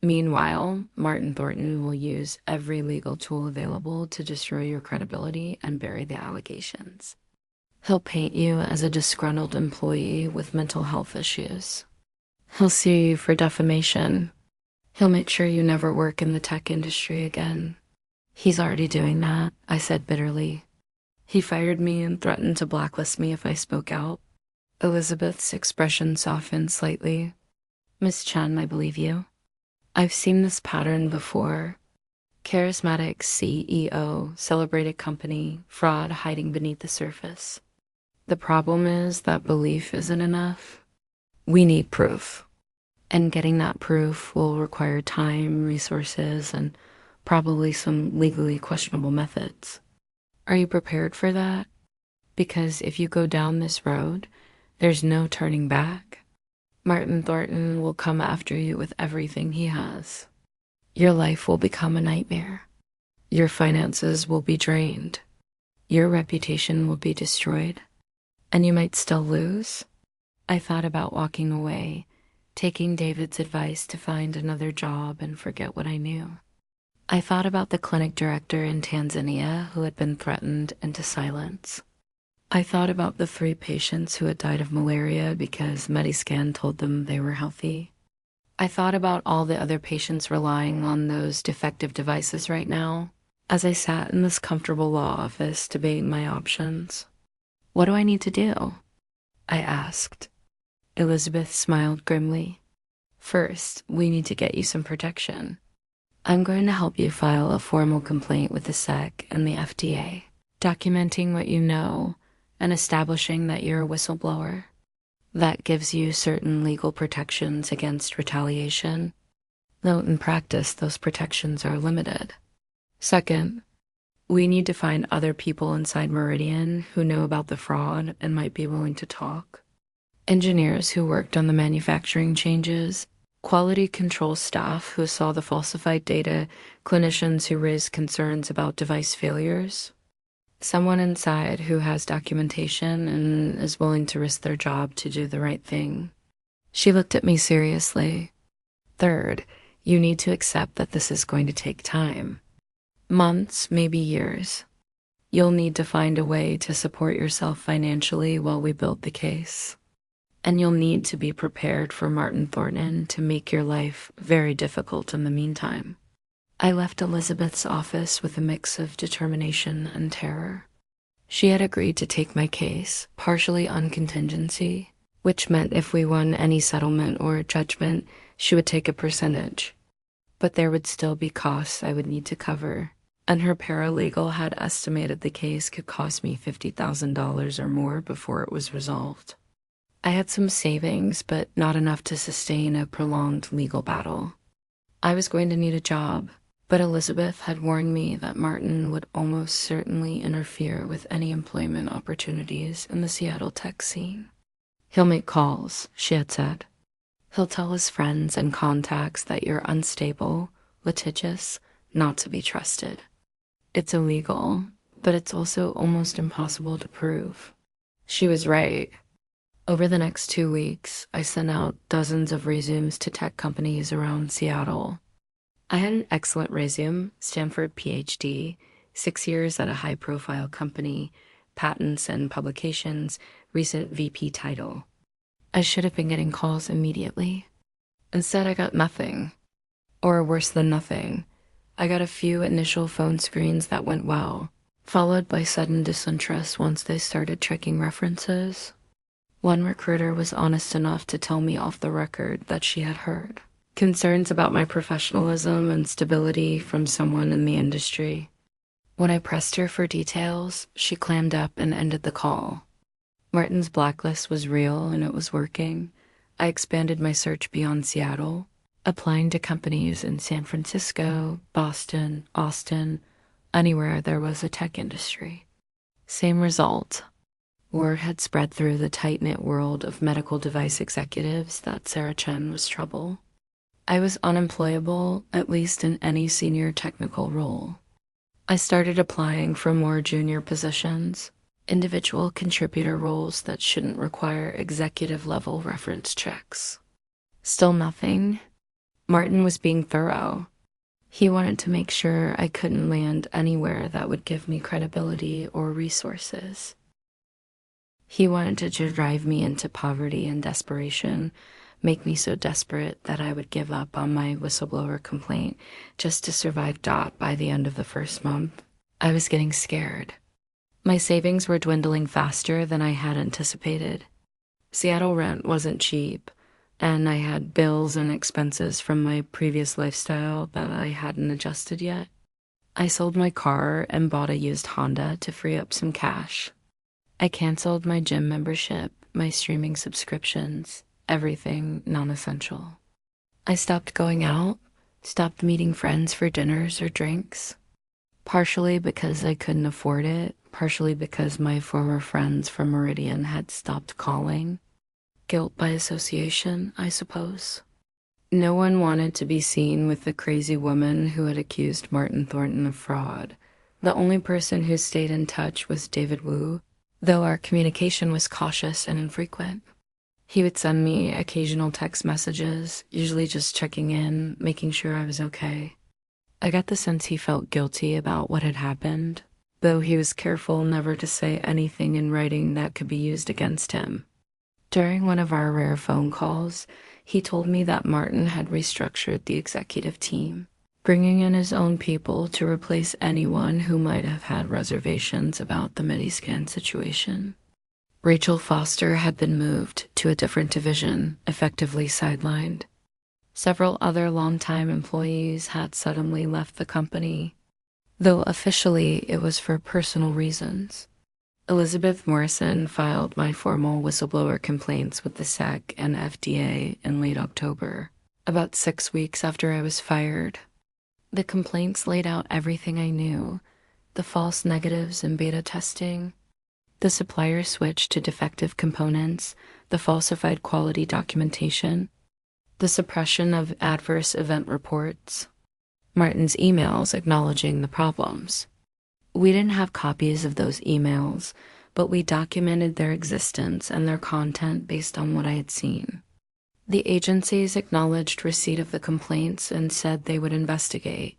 Meanwhile, Martin Thornton will use every legal tool available to destroy your credibility and bury the allegations. He'll paint you as a disgruntled employee with mental health issues. He'll sue you for defamation. He'll make sure you never work in the tech industry again. He's already doing that, I said bitterly. He fired me and threatened to blacklist me if I spoke out. Elizabeth's expression softened slightly. Miss Chen, I believe you. I've seen this pattern before. Charismatic CEO, celebrated company, fraud hiding beneath the surface. The problem is that belief isn't enough. We need proof. And getting that proof will require time, resources, and probably some legally questionable methods. Are you prepared for that? Because if you go down this road, there's no turning back. Martin Thornton will come after you with everything he has. Your life will become a nightmare. Your finances will be drained. Your reputation will be destroyed. And you might still lose. I thought about walking away, taking David's advice to find another job and forget what I knew. I thought about the clinic director in Tanzania who had been threatened into silence. I thought about the 3 patients who had died of malaria because Mediscan told them they were healthy. I thought about all the other patients relying on those defective devices right now as I sat in this comfortable law office debating my options. What do I need to do? I asked. Elizabeth smiled grimly. First, we need to get you some protection. I'm going to help you file a formal complaint with the SEC and the FDA, documenting what you know and establishing that you're a whistleblower. That gives you certain legal protections against retaliation, though in practice those protections are limited. Second, we need to find other people inside Meridian who know about the fraud and might be willing to talk. Engineers who worked on the manufacturing changes, quality control staff who saw the falsified data, clinicians who raised concerns about device failures. Someone inside who has documentation and is willing to risk their job to do the right thing. She looked at me seriously. Third, you need to accept that this is going to take time. Months, maybe years. You'll need to find a way to support yourself financially while we build the case. And you'll need to be prepared for Martin Thornton to make your life very difficult in the meantime. I left Elizabeth's office with a mix of determination and terror. She had agreed to take my case, partially on contingency, which meant if we won any settlement or judgment, she would take a percentage. But there would still be costs I would need to cover, and her paralegal had estimated the case could cost me $50,000 or more before it was resolved. I had some savings, but not enough to sustain a prolonged legal battle. I was going to need a job. But Elizabeth had warned me that Martin would almost certainly interfere with any employment opportunities in the Seattle tech scene. He'll make calls, she had said. He'll tell his friends and contacts that you're unstable, litigious, not to be trusted. It's illegal, but it's also almost impossible to prove. She was right. Over the next 2 weeks, I sent out dozens of resumes to tech companies around Seattle. I had an excellent resume, Stanford PhD, 6 years at a high-profile company, patents and publications, recent VP title. I should have been getting calls immediately. Instead, I got nothing. Or worse than nothing. I got a few initial phone screens that went well, followed by sudden disinterest once they started checking references. One recruiter was honest enough to tell me off the record that she had heard concerns about my professionalism and stability from someone in the industry. When I pressed her for details, she clammed up and ended the call. Martin's blacklist was real and it was working. I expanded my search beyond Seattle, applying to companies in San Francisco, Boston, Austin, anywhere there was a tech industry. Same result. Word had spread through the tight-knit world of medical device executives that Sarah Chen was trouble. I was unemployable, at least in any senior technical role. I started applying for more junior positions, individual contributor roles that shouldn't require executive-level reference checks. Still nothing. Martin was being thorough. He wanted to make sure I couldn't land anywhere that would give me credibility or resources. He wanted to drive me into poverty and desperation, make me so desperate that I would give up on my whistleblower complaint just to survive by the end of the first month. I was getting scared. My savings were dwindling faster than I had anticipated. Seattle rent wasn't cheap, and I had bills and expenses from my previous lifestyle that I hadn't adjusted yet. I sold my car and bought a used Honda to free up some cash. I canceled my gym membership, my streaming subscriptions, everything non-essential. I stopped going out, stopped meeting friends for dinners or drinks, partially because I couldn't afford it, partially because my former friends from Meridian had stopped calling. Guilt by association, I suppose. No one wanted to be seen with the crazy woman who had accused Martin Thornton of fraud. The only person who stayed in touch was David Wu, though our communication was cautious and infrequent. He would send me occasional text messages, usually just checking in, making sure I was okay. I got the sense he felt guilty about what had happened, though he was careful never to say anything in writing that could be used against him. During one of our rare phone calls, he told me that Martin had restructured the executive team, bringing in his own people to replace anyone who might have had reservations about the Mediscan situation. Rachel Foster had been moved to a different division, effectively sidelined. Several other longtime employees had suddenly left the company, though officially it was for personal reasons. Elizabeth Morrison filed my formal whistleblower complaints with the SEC and FDA in late October, about 6 weeks after I was fired. The complaints laid out everything I knew: the false negatives in beta testing, the supplier switch to defective components, the falsified quality documentation, the suppression of adverse event reports, Martin's emails acknowledging the problems. We didn't have copies of those emails, but we documented their existence and their content based on what I had seen. The agencies acknowledged receipt of the complaints and said they would investigate.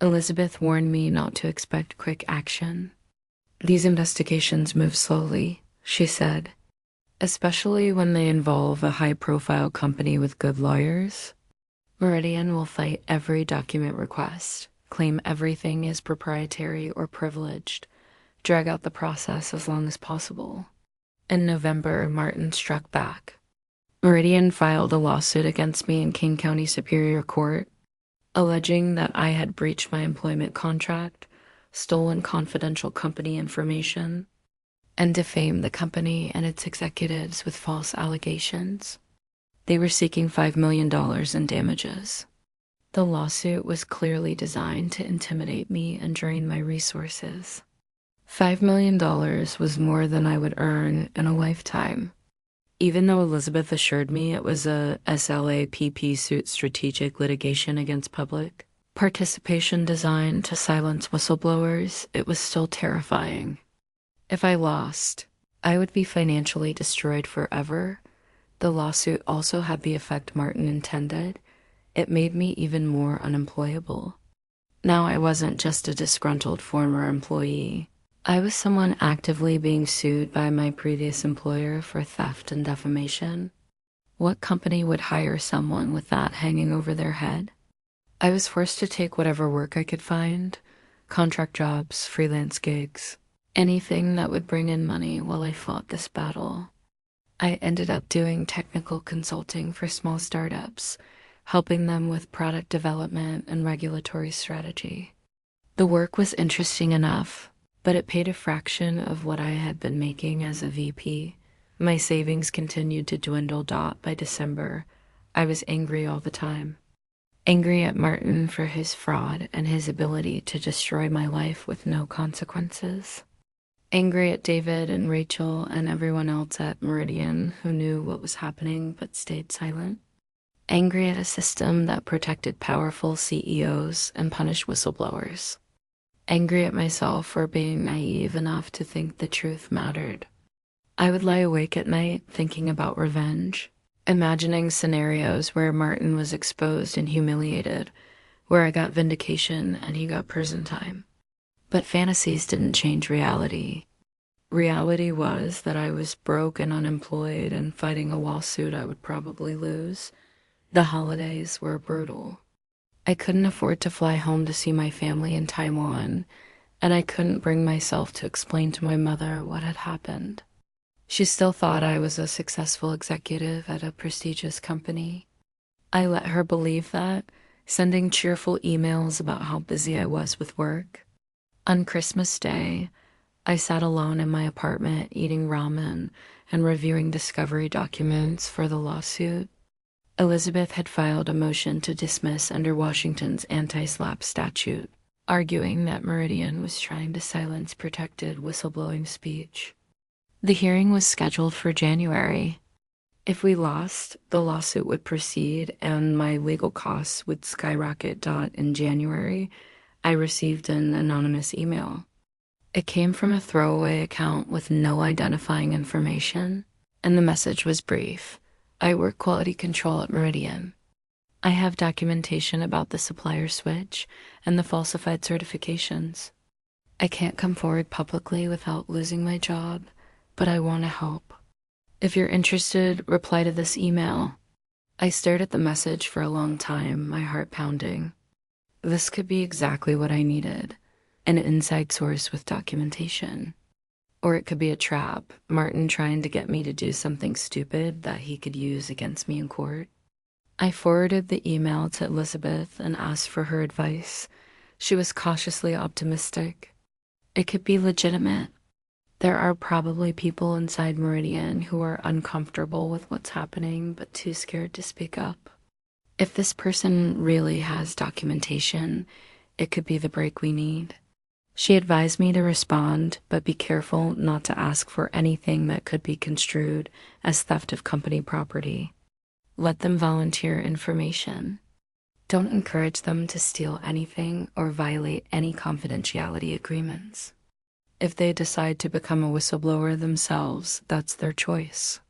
Elizabeth warned me not to expect quick action. These investigations move slowly, she said, especially when they involve a high-profile company with good lawyers. Meridian will fight every document request, claim everything is proprietary or privileged, drag out the process as long as possible. In November, Martin struck back. Meridian filed a lawsuit against me in King County Superior Court, alleging that I had breached my employment contract, stolen confidential company information, and defamed the company and its executives with false allegations. They were seeking $5 million in damages. The lawsuit was clearly designed to intimidate me and drain my resources. $5 million was more than I would earn in a lifetime. Even though Elizabeth assured me it was a SLAPP suit, strategic litigation against public participation designed to silence whistleblowers, it was still terrifying. If I lost, I would be financially destroyed forever. The lawsuit also had the effect Martin intended. It made me even more unemployable. Now I wasn't just a disgruntled former employee. I was someone actively being sued by my previous employer for theft and defamation. What company would hire someone with that hanging over their head? I was forced to take whatever work I could find, contract jobs, freelance gigs, anything that would bring in money while I fought this battle. I ended up doing technical consulting for small startups, helping them with product development and regulatory strategy. The work was interesting enough, but it paid a fraction of what I had been making as a VP. My savings continued to dwindle. By December, I was angry all the time. Angry at Martin for his fraud and his ability to destroy my life with no consequences. Angry at David and Rachel and everyone else at Meridian who knew what was happening but stayed silent. Angry at a system that protected powerful CEOs and punished whistleblowers. Angry at myself for being naive enough to think the truth mattered. I would lie awake at night thinking about revenge, imagining scenarios where Martin was exposed and humiliated, where I got vindication and he got prison time. But fantasies didn't change reality. Reality was that I was broke and unemployed and fighting a lawsuit I would probably lose. The holidays were brutal. I couldn't afford to fly home to see my family in Taiwan, and I couldn't bring myself to explain to my mother what had happened. She still thought I was a successful executive at a prestigious company. I let her believe that, sending cheerful emails about how busy I was with work. On Christmas Day, I sat alone in my apartment eating ramen and reviewing discovery documents for the lawsuit. Elizabeth had filed a motion to dismiss under Washington's anti-SLAPP statute, arguing that Meridian was trying to silence protected whistleblowing speech. The hearing was scheduled for January. If we lost, the lawsuit would proceed and my legal costs would skyrocket. In January, I received an anonymous email. It came from a throwaway account with no identifying information, and the message was brief. I work quality control at Meridian. I have documentation about the supplier switch and the falsified certifications. I can't come forward publicly without losing my job, but I want to help. If you're interested, reply to this email. I stared at the message for a long time, my heart pounding. This could be exactly what I needed, an inside source with documentation. Or it could be a trap, Martin trying to get me to do something stupid that he could use against me in court. I forwarded the email to Elizabeth and asked for her advice. She was cautiously optimistic. It could be legitimate. There are probably people inside Meridian who are uncomfortable with what's happening but too scared to speak up. If this person really has documentation, it could be the break we need. She advised me to respond, but be careful not to ask for anything that could be construed as theft of company property. Let them volunteer information. Don't encourage them to steal anything or violate any confidentiality agreements. If they decide to become a whistleblower themselves, that's their choice.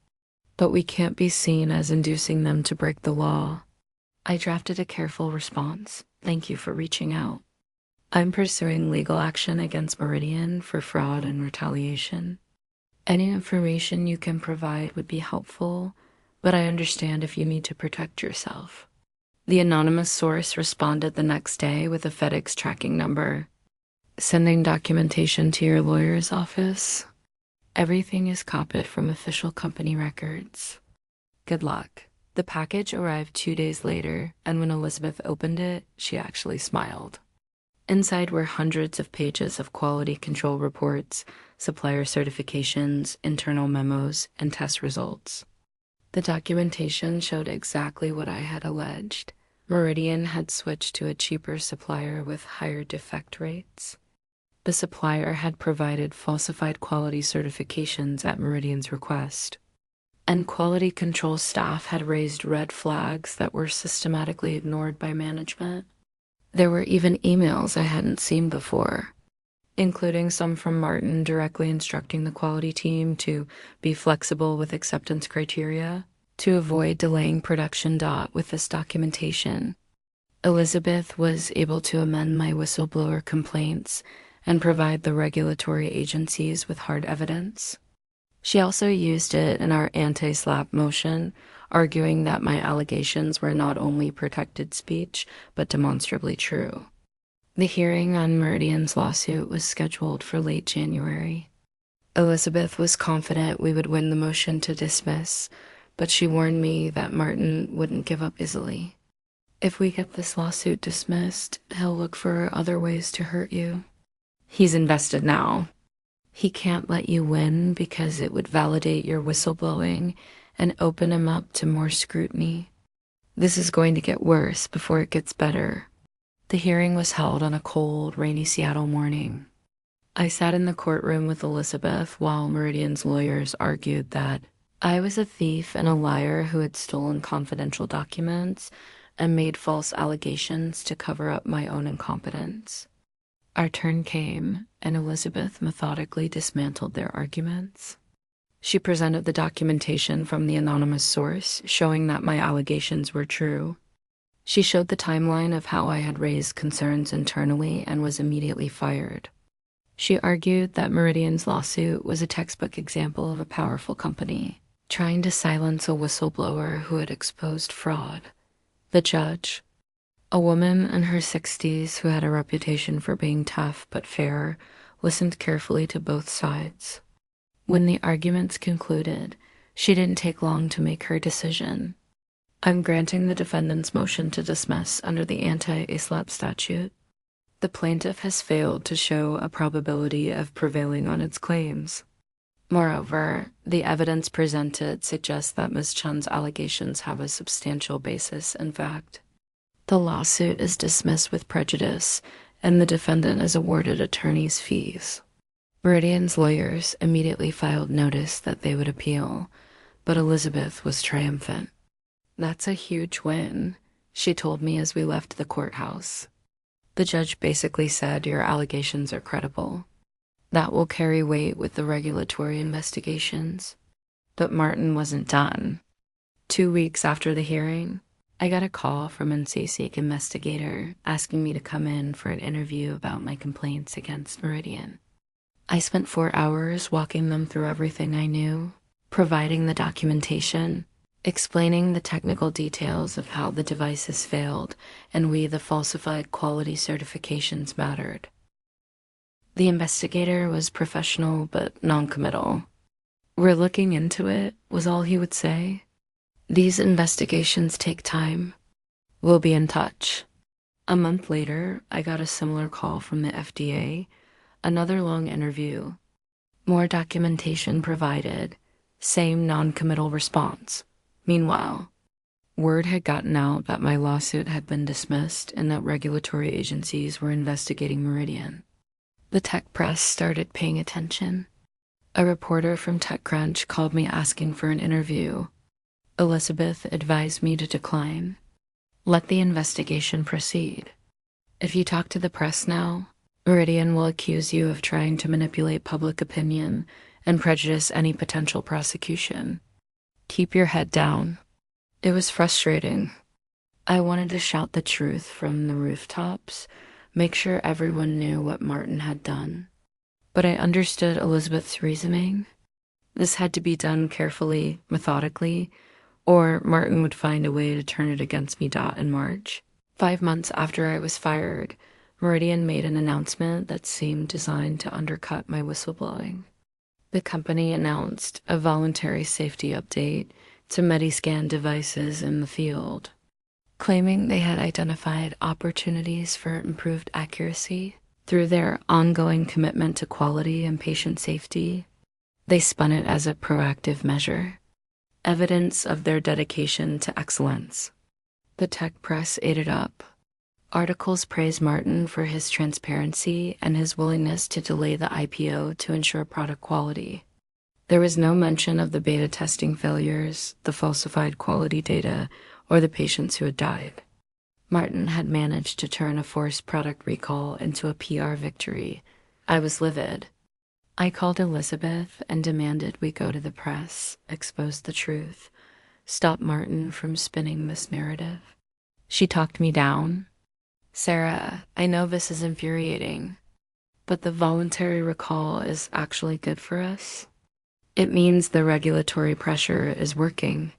But we can't be seen as inducing them to break the law. I drafted a careful response. Thank you for reaching out. I'm pursuing legal action against Meridian for fraud and retaliation. Any information you can provide would be helpful, but I understand if you need to protect yourself. The anonymous source responded the next day with a FedEx tracking number. Sending documentation to your lawyer's office? Everything is copied from official company records. Good luck. The package arrived 2 days later, and when Elizabeth opened it, she actually smiled. Inside were hundreds of pages of quality control reports, supplier certifications, internal memos, and test results. The documentation showed exactly what I had alleged. Meridian had switched to a cheaper supplier with higher defect rates. The supplier had provided falsified quality certifications at Meridian's request. And quality control staff had raised red flags that were systematically ignored by management. There were even emails I hadn't seen before, including some from Martin directly instructing the quality team to be flexible with acceptance criteria, to avoid delaying production. With this documentation, Elizabeth was able to amend my whistleblower complaints and provide the regulatory agencies with hard evidence. She also used it in our anti-SLAPP motion, arguing that my allegations were not only protected speech, but demonstrably true. The hearing on Meridian's lawsuit was scheduled for late January. Elizabeth was confident we would win the motion to dismiss, but she warned me that Martin wouldn't give up easily. If we get this lawsuit dismissed, he'll look for other ways to hurt you. He's invested now. He can't let you win because it would validate your whistleblowing and open him up to more scrutiny. This is going to get worse before it gets better. The hearing was held on a cold, rainy Seattle morning. I sat in the courtroom with Elizabeth while Meridian's lawyers argued that I was a thief and a liar who had stolen confidential documents and made false allegations to cover up my own incompetence. Our turn came, and Elizabeth methodically dismantled their arguments. She presented the documentation from the anonymous source, showing that my allegations were true. She showed the timeline of how I had raised concerns internally and was immediately fired. She argued that Meridian's lawsuit was a textbook example of a powerful company trying to silence a whistleblower who had exposed fraud. The judge, a woman in her 60s who had a reputation for being tough but fair, listened carefully to both sides. When the arguments concluded, she didn't take long to make her decision. I'm granting the defendant's motion to dismiss under the anti-ASLAP statute. The plaintiff has failed to show a probability of prevailing on its claims. Moreover, the evidence presented suggests that Ms. Chun's allegations have a substantial basis in fact. The lawsuit is dismissed with prejudice, and the defendant is awarded attorney's fees. Meridian's lawyers immediately filed notice that they would appeal, but Elizabeth was triumphant. "That's a huge win," she told me as we left the courthouse. "The judge basically said your allegations are credible. That will carry weight with the regulatory investigations." But Martin wasn't done. 2 weeks after the hearing, I got a call from an CSEC investigator asking me to come in for an interview about my complaints against Meridian. I spent 4 hours walking them through everything I knew, providing the documentation, explaining the technical details of how the devices failed and why the falsified quality certifications mattered. The investigator was professional but non-committal. "We're looking into it," was all he would say. "These investigations take time. We'll be in touch." A month later, I got a similar call from the FDA, another long interview. More documentation provided, same non-committal response. Meanwhile, word had gotten out that my lawsuit had been dismissed and that regulatory agencies were investigating Meridian. The tech press started paying attention. A reporter from TechCrunch called me asking for an interview. Elizabeth advised me to decline. Let the investigation proceed. If you talk to the press now, Meridian will accuse you of trying to manipulate public opinion and prejudice any potential prosecution. Keep your head down. It was frustrating. I wanted to shout the truth from the rooftops, make sure everyone knew what Martin had done. But I understood Elizabeth's reasoning. This had to be done carefully, methodically, or Martin would find a way to turn it against me. In March, 5 months after I was fired, Meridian made an announcement that seemed designed to undercut my whistleblowing. The company announced a voluntary safety update to medicaldevices in the field, claiming they had identified opportunities for improved accuracy through their ongoing commitment to quality and patient safety. They spun it as a proactive measure, evidence of their dedication to excellence. The tech press ate it up. Articles praised Martin for his transparency and his willingness to delay the IPO to ensure product quality. There was no mention of the beta testing failures, the falsified quality data, or the patients who had died. Martin had managed to turn a forced product recall into a PR victory. I was livid. I called Elizabeth and demanded we go to the press, expose the truth, stop Martin from spinning this narrative. She talked me down. "Sarah, I know this is infuriating, but the voluntary recall is actually good for us. It means the regulatory pressure is working."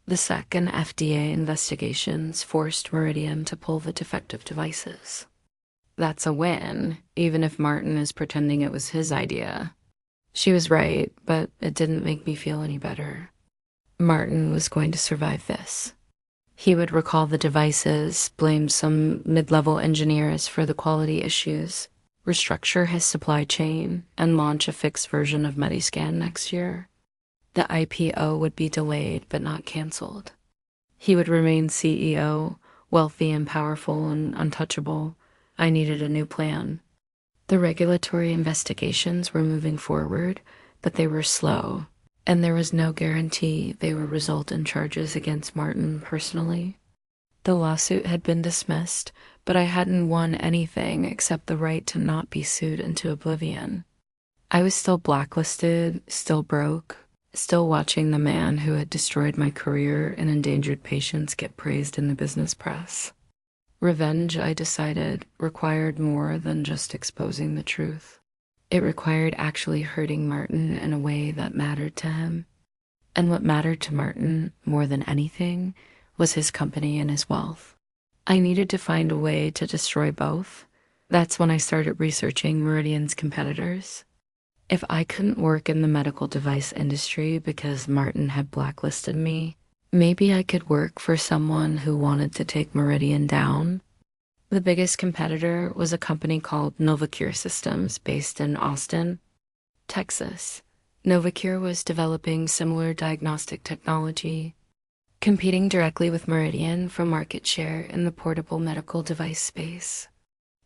The SEC and FDA investigations forced Meridian to pull the defective devices. That's a win, even if Martin is pretending it was his idea. She was right, but it didn't make me feel any better. Martin was going to survive this. He would recall the devices, blame some mid-level engineers for the quality issues, restructure his supply chain, and launch a fixed version of Mediscan next year. The IPO would be delayed but not canceled. He would remain CEO, wealthy and powerful and untouchable. I needed a new plan. The regulatory investigations were moving forward, but they were slow, and there was no guarantee they would result in charges against Martin personally. The lawsuit had been dismissed, but I hadn't won anything except the right to not be sued into oblivion. I was still blacklisted, still broke, still watching the man who had destroyed my career and endangered patients get praised in the business press. Revenge, I decided, required more than just exposing the truth. It required actually hurting Martin in a way that mattered to him. And what mattered to Martin, more than anything, was his company and his wealth. I needed to find a way to destroy both. That's when I started researching Meridian's competitors. If I couldn't work in the medical device industry because Martin had blacklisted me, maybe I could work for someone who wanted to take Meridian down. The biggest competitor was a company called Novacure Systems based in Austin, Texas. Novacure was developing similar diagnostic technology, competing directly with Meridian for market share in the portable medical device space.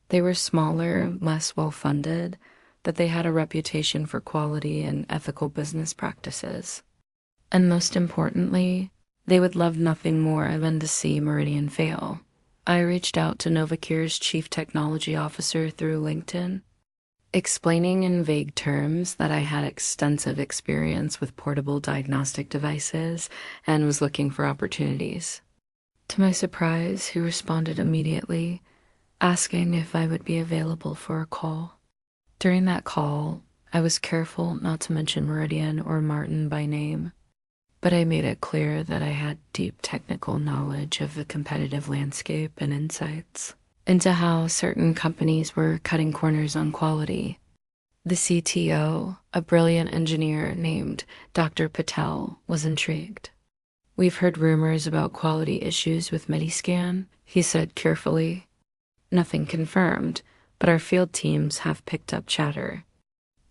They were smaller, less well-funded, but they had a reputation for quality and ethical business practices. And most importantly, they would love nothing more than to see Meridian fail. I reached out to Novacure's chief technology officer through LinkedIn, explaining in vague terms that I had extensive experience with portable diagnostic devices and was looking for opportunities. To my surprise, he responded immediately, asking if I would be available for a call. During that call, I was careful not to mention Meridian or Martin by name, but I made it clear that I had deep technical knowledge of the competitive landscape and insights into how certain companies were cutting corners on quality. The CTO, a brilliant engineer named Dr. Patel, was intrigued. "We've heard rumors about quality issues with Mediscan," he said carefully. "Nothing confirmed, but our field teams have picked up chatter.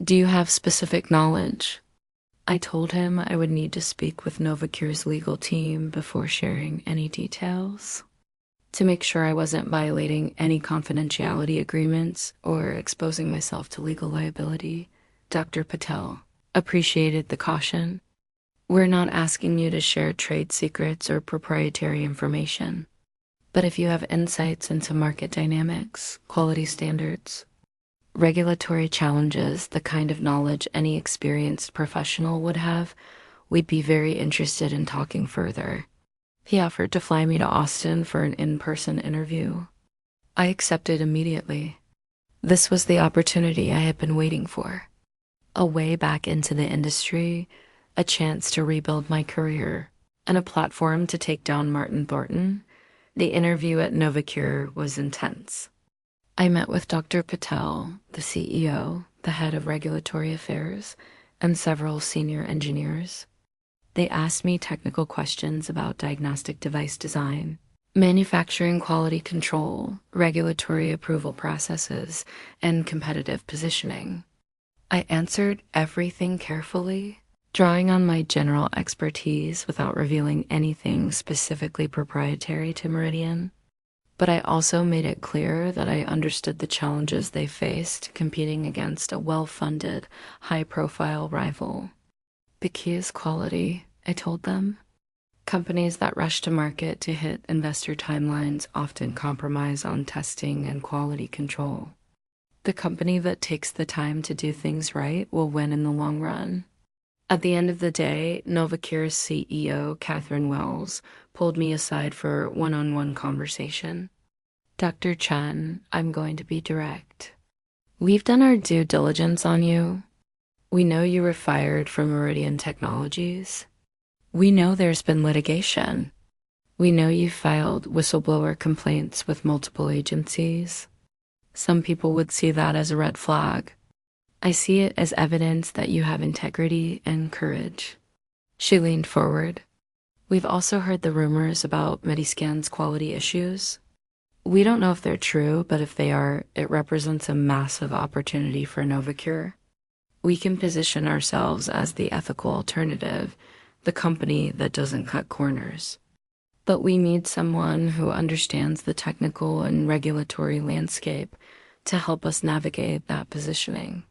Do you have specific knowledge?" I told him I would need to speak with Novacure's legal team before sharing any details, to make sure I wasn't violating any confidentiality agreements or exposing myself to legal liability. Dr. Patel appreciated the caution. "We're not asking you to share trade secrets or proprietary information. But if you have insights into market dynamics, quality standards, regulatory challenges, the kind of knowledge any experienced professional would have, we'd be very interested in talking further." He offered to fly me to Austin for an in-person interview. I accepted immediately. This was the opportunity I had been waiting for. A way back into the industry, a chance to rebuild my career, and a platform to take down Martin Thornton. The interview at Novacure was intense. I met with Dr. Patel, the CEO, the head of regulatory affairs, and several senior engineers. They asked me technical questions about diagnostic device design, manufacturing quality control, regulatory approval processes, and competitive positioning. I answered everything carefully, drawing on my general expertise without revealing anything specifically proprietary to Meridian. But I also made it clear that I understood the challenges they faced competing against a well-funded, high-profile rival. "The key is quality," I told them. "Companies that rush to market to hit investor timelines often compromise on testing and quality control. The company that takes the time to do things right will win in the long run." At the end of the day, Novacure's CEO, Catherine Wells, pulled me aside for a one-on-one conversation. "Dr. Chen, I'm going to be direct. We've done our due diligence on you. We know you were fired from Meridian Technologies. We know there's been litigation. We know you filed whistleblower complaints with multiple agencies. Some people would see that as a red flag. I see it as evidence that you have integrity and courage. She leaned forward. We've also heard the rumors about Mediscan's quality issues. We don't know if they're true, but if they are, it represents a massive opportunity for Novacure. We can position ourselves as the ethical alternative, the company that doesn't cut corners. But we need someone who understands the technical and regulatory landscape to help us navigate that positioning.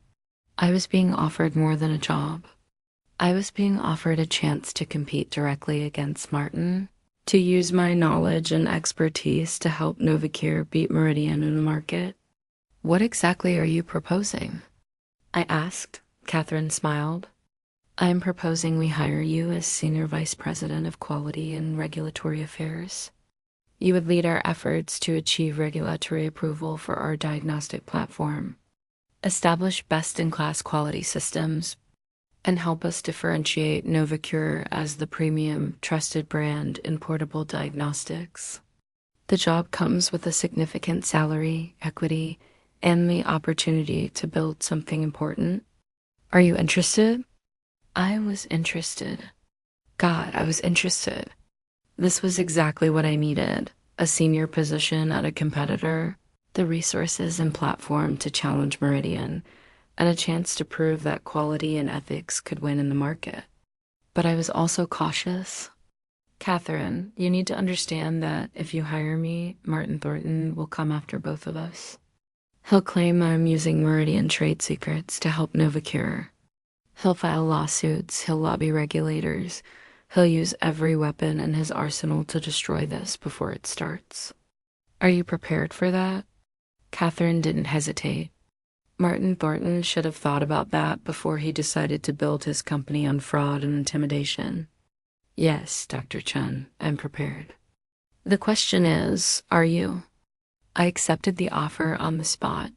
I was being offered more than a job. I was being offered a chance to compete directly against Martin, to use my knowledge and expertise to help Novacure beat Meridian in the market. What exactly are you proposing? I asked. Catherine smiled. I'm proposing we hire you as Senior Vice President of Quality and Regulatory Affairs. You would lead our efforts to achieve regulatory approval for our diagnostic platform, establish best-in-class quality systems, and help us differentiate Novacure as the premium, trusted brand in portable diagnostics. The job comes with a significant salary, equity, and the opportunity to build something important. Are you interested? I was interested. God, I was interested. This was exactly what I needed: a senior position at a competitor, the resources and platform to challenge Meridian, and a chance to prove that quality and ethics could win in the market. But I was also cautious. Catherine, you need to understand that if you hire me, Martin Thornton will come after both of us. He'll claim I'm using Meridian trade secrets to help Novacure. He'll file lawsuits, he'll lobby regulators, he'll use every weapon in his arsenal to destroy this before it starts. Are you prepared for that? Catherine didn't hesitate. Martin Thornton should have thought about that before he decided to build his company on fraud and intimidation. Yes, Dr. Chen, I'm prepared. The question is, are you? I accepted the offer on the spot.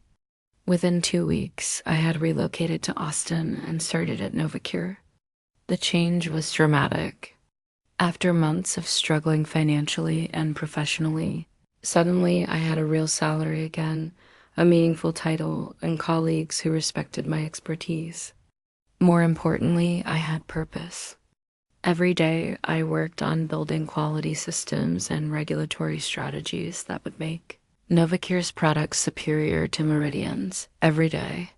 Within 2 weeks, I had relocated to Austin and started at Novacure. The change was dramatic. After months of struggling financially and professionally, suddenly I had a real salary again, a meaningful title, and colleagues who respected my expertise. More importantly, I had purpose. Every day, I worked on building quality systems and regulatory strategies that would make Novacure's products superior to Meridian's every day.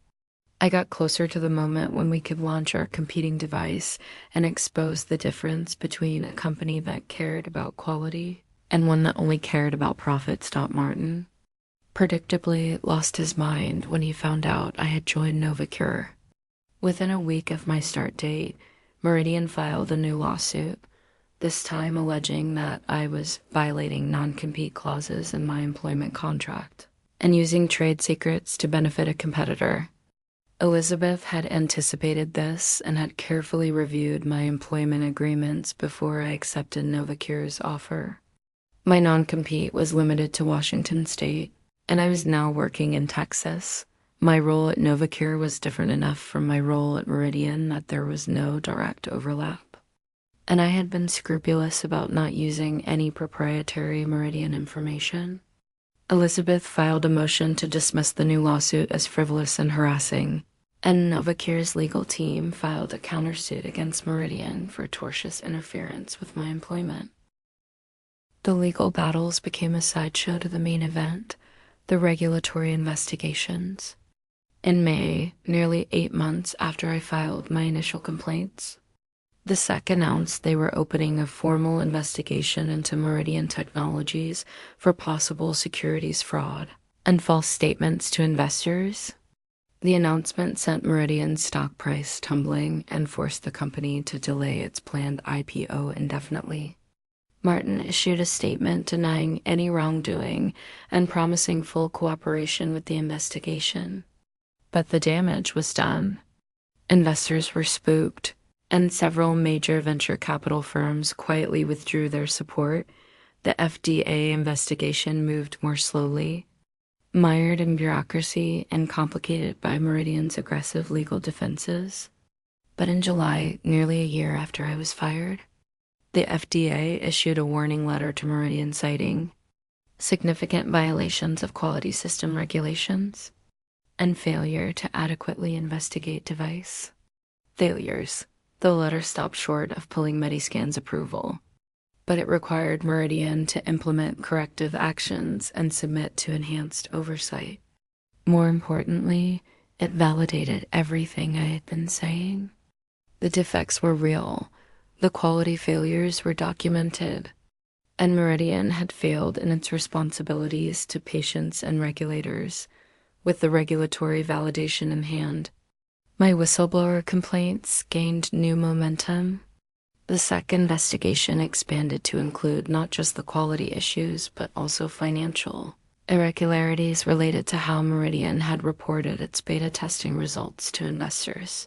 I got closer to the moment when we could launch our competing device and expose the difference between a company that cared about quality and one that only cared about profits. Martin predictably lost his mind when he found out I had joined Novacure. Within a week of my start date, Meridian filed a new lawsuit, this time alleging that I was violating non-compete clauses in my employment contract and using trade secrets to benefit a competitor. Elizabeth had anticipated this and had carefully reviewed my employment agreements before I accepted Novacure's offer. My non-compete was limited to Washington State, and I was now working in Texas. My role at Novacure was different enough from my role at Meridian that there was no direct overlap. And I had been scrupulous about not using any proprietary Meridian information. Elizabeth filed a motion to dismiss the new lawsuit as frivolous and harassing, and Novacure's legal team filed a countersuit against Meridian for tortious interference with my employment. The legal battles became a sideshow to the main event, the regulatory investigations. In May, nearly 8 months after I filed my initial complaints, the SEC announced they were opening a formal investigation into Meridian Technologies for possible securities fraud and false statements to investors. The announcement sent Meridian's stock price tumbling and forced the company to delay its planned IPO indefinitely. Martin issued a statement denying any wrongdoing and promising full cooperation with the investigation. But the damage was done. Investors were spooked, and several major venture capital firms quietly withdrew their support. The FDA investigation moved more slowly, mired in bureaucracy and complicated by Meridian's aggressive legal defenses. But in July, nearly a year after I was fired, the FDA issued a warning letter to Meridian citing significant violations of quality system regulations, and failure to adequately investigate device. Failures. The letter stopped short of pulling Mediscan's approval, but it required Meridian to implement corrective actions and submit to enhanced oversight. More importantly, it validated everything I had been saying. The defects were real, the quality failures were documented, and Meridian had failed in its responsibilities to patients and regulators, with the regulatory validation in hand. My whistleblower complaints gained new momentum. The SEC investigation expanded to include not just the quality issues, but also financial irregularities related to how Meridian had reported its beta testing results to investors.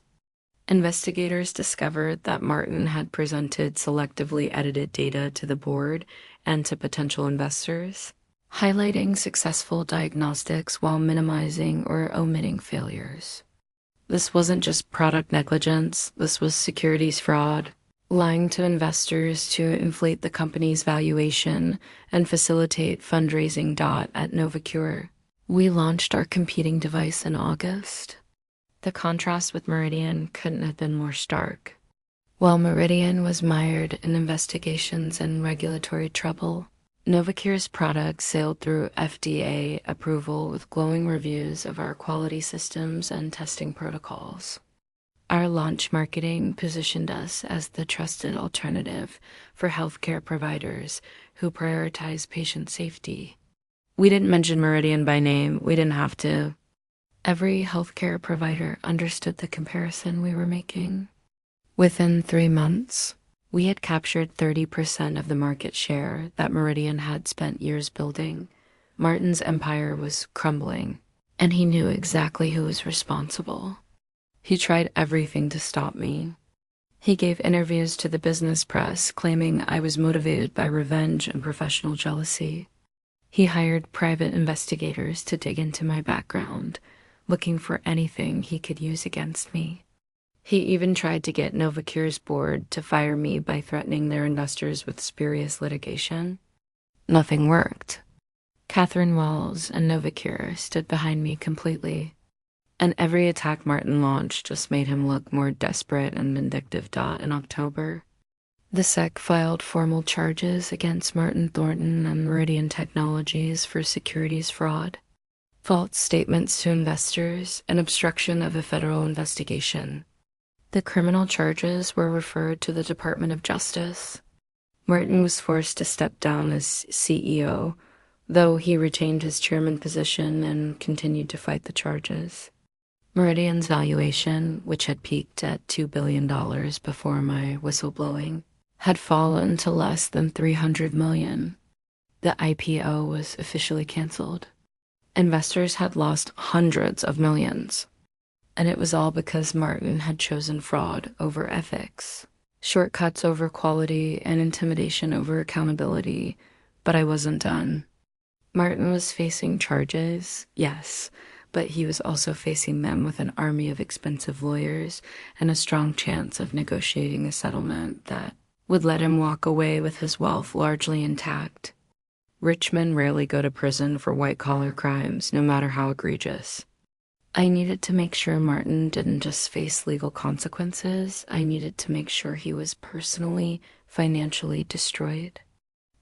Investigators discovered that Martin had presented selectively edited data to the board and to potential investors, highlighting successful diagnostics while minimizing or omitting failures. This wasn't just product negligence, this was securities fraud, lying to investors to inflate the company's valuation and facilitate fundraising. At Novacure, we launched our competing device in August. The contrast with Meridian couldn't have been more stark. While Meridian was mired in investigations and regulatory trouble, Novacure's product sailed through FDA approval with glowing reviews of our quality systems and testing protocols. Our launch marketing positioned us as the trusted alternative for healthcare providers who prioritize patient safety. We didn't mention Meridian by name, we didn't have to. Every healthcare provider understood the comparison we were making. Within 3 months, we had captured 30% of the market share that Meridian had spent years building. Martin's empire was crumbling, and he knew exactly who was responsible. He tried everything to stop me. He gave interviews to the business press claiming I was motivated by revenge and professional jealousy. He hired private investigators to dig into my background, looking for anything he could use against me. He even tried to get Novacure's board to fire me by threatening their investors with spurious litigation. Nothing worked. Catherine Wells and Novacure stood behind me completely, and every attack Martin launched just made him look more desperate and vindictive. In October, the SEC filed formal charges against Martin Thornton and Meridian Technologies for securities fraud, false statements to investors, and obstruction of a federal investigation. The criminal charges were referred to the Department of Justice. Martin was forced to step down as CEO, though he retained his chairman position and continued to fight the charges. Meridian's valuation, which had peaked at $2 billion before my whistleblowing, had fallen to less than $300 million. The IPO was officially canceled. Investors had lost hundreds of millions. And it was all because Martin had chosen fraud over ethics, shortcuts over quality, and intimidation over accountability. But I wasn't done. Martin was facing charges, yes, but he was also facing them with an army of expensive lawyers and a strong chance of negotiating a settlement that would let him walk away with his wealth largely intact. Rich men rarely go to prison for white-collar crimes, no matter how egregious. I needed to make sure Martin didn't just face legal consequences. I needed to make sure he was personally, financially destroyed.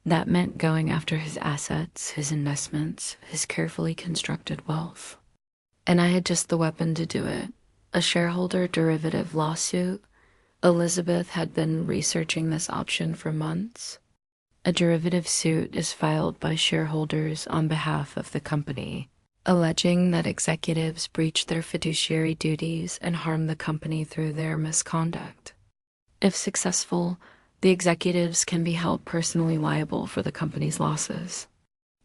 That meant going after his assets, his investments, his carefully constructed wealth. And I had just the weapon to do it. A shareholder derivative lawsuit. Elizabeth had been researching this option for months. A derivative suit is filed by shareholders on behalf of the company, alleging that executives breached their fiduciary duties and harmed the company through their misconduct. If successful, the executives can be held personally liable for the company's losses.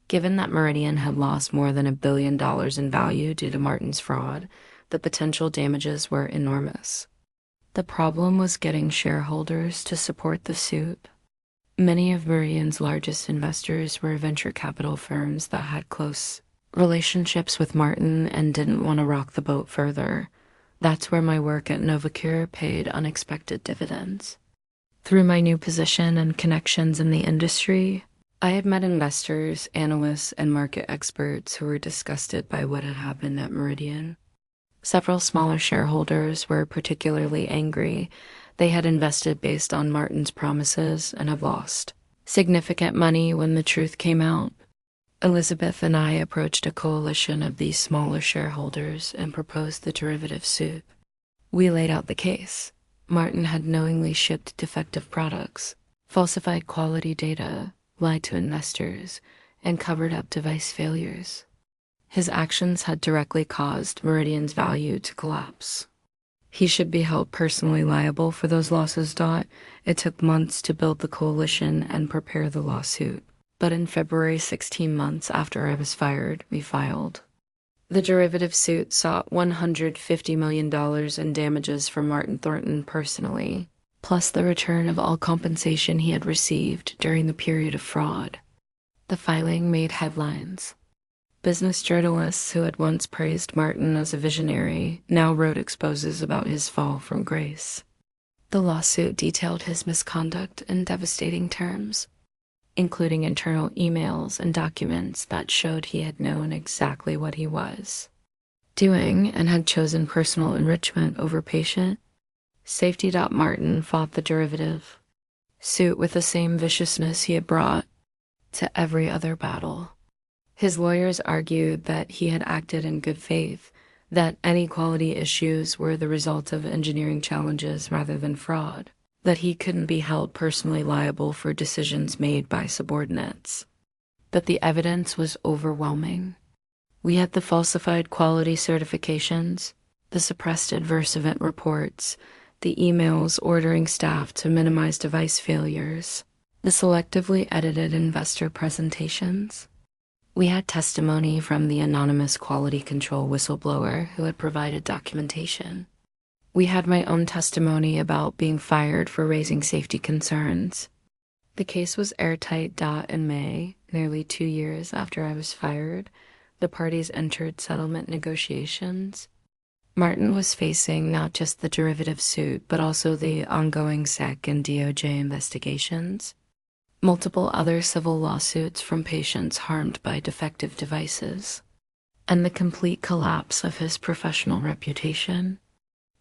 Given that Meridian had lost more than $1 billion in value due to Martin's fraud, the potential damages were enormous. The problem was getting shareholders to support the suit. Many of Meridian's largest investors were venture capital firms that had close relationships with Martin and didn't want to rock the boat further. That's where my work at Novacure paid unexpected dividends. Through my new position and connections in the industry, I had met investors, analysts, and market experts who were disgusted by what had happened at Meridian. Several smaller shareholders were particularly angry. They had invested based on Martin's promises and have lost significant money when the truth came out. Elizabeth and I approached a coalition of these smaller shareholders and proposed the derivative suit. We laid out the case. Martin had knowingly shipped defective products, falsified quality data, lied to investors, and covered up device failures. His actions had directly caused Meridian's value to collapse. He should be held personally liable for those losses. It took months to build the coalition and prepare the lawsuit. But in February, 16 months after I was fired, we filed. The derivative suit sought $150 million in damages from Martin Thornton personally, plus the return of all compensation he had received during the period of fraud. The filing made headlines. Business journalists who had once praised Martin as a visionary now wrote exposes about his fall from grace. The lawsuit detailed his misconduct in devastating terms, including internal emails and documents that showed he had known exactly what he was doing and had chosen personal enrichment over patient safety. Martin fought the derivative suit with the same viciousness he had brought to every other battle. His lawyers argued that he had acted in good faith, that any quality issues were the result of engineering challenges rather than fraud, that he couldn't be held personally liable for decisions made by subordinates. But the evidence was overwhelming. We had the falsified quality certifications, the suppressed adverse event reports, the emails ordering staff to minimize device failures, the selectively edited investor presentations. We had testimony from the anonymous quality control whistleblower who had provided documentation. We had my own testimony about being fired for raising safety concerns. The case was airtight. In May, nearly 2 years after I was fired, the parties entered settlement negotiations. Martin was facing not just the derivative suit, but also the ongoing SEC and DOJ investigations. Multiple other civil lawsuits from patients harmed by defective devices, and the complete collapse of his professional reputation.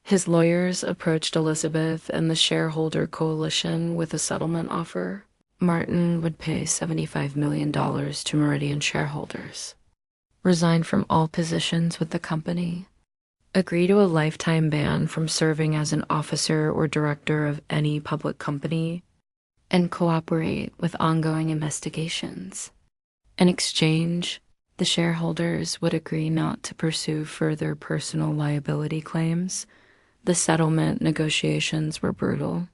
His lawyers approached Elizabeth and the shareholder coalition with a settlement offer. Martin would pay $75 million to Meridian shareholders, resign from all positions with the company, agree to a lifetime ban from serving as an officer or director of any public company, and cooperate with ongoing investigations. In exchange, the shareholders would agree not to pursue further personal liability claims. The settlement negotiations were brutal.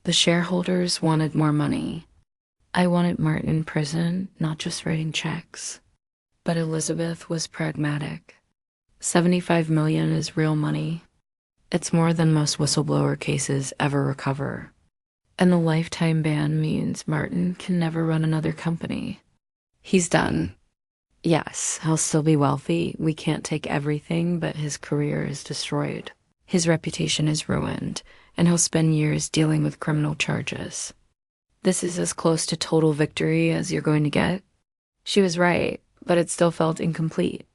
The shareholders wanted more money. I wanted Martin in prison, not just writing checks. But Elizabeth was pragmatic. $75 million is real money. It's more than most whistleblower cases ever recover. And the lifetime ban means Martin can never run another company. He's done. Yes, he'll still be wealthy. We can't take everything, but his career is destroyed. His reputation is ruined, and he'll spend years dealing with criminal charges. This is as close to total victory as you're going to get. She was right, but it still felt incomplete.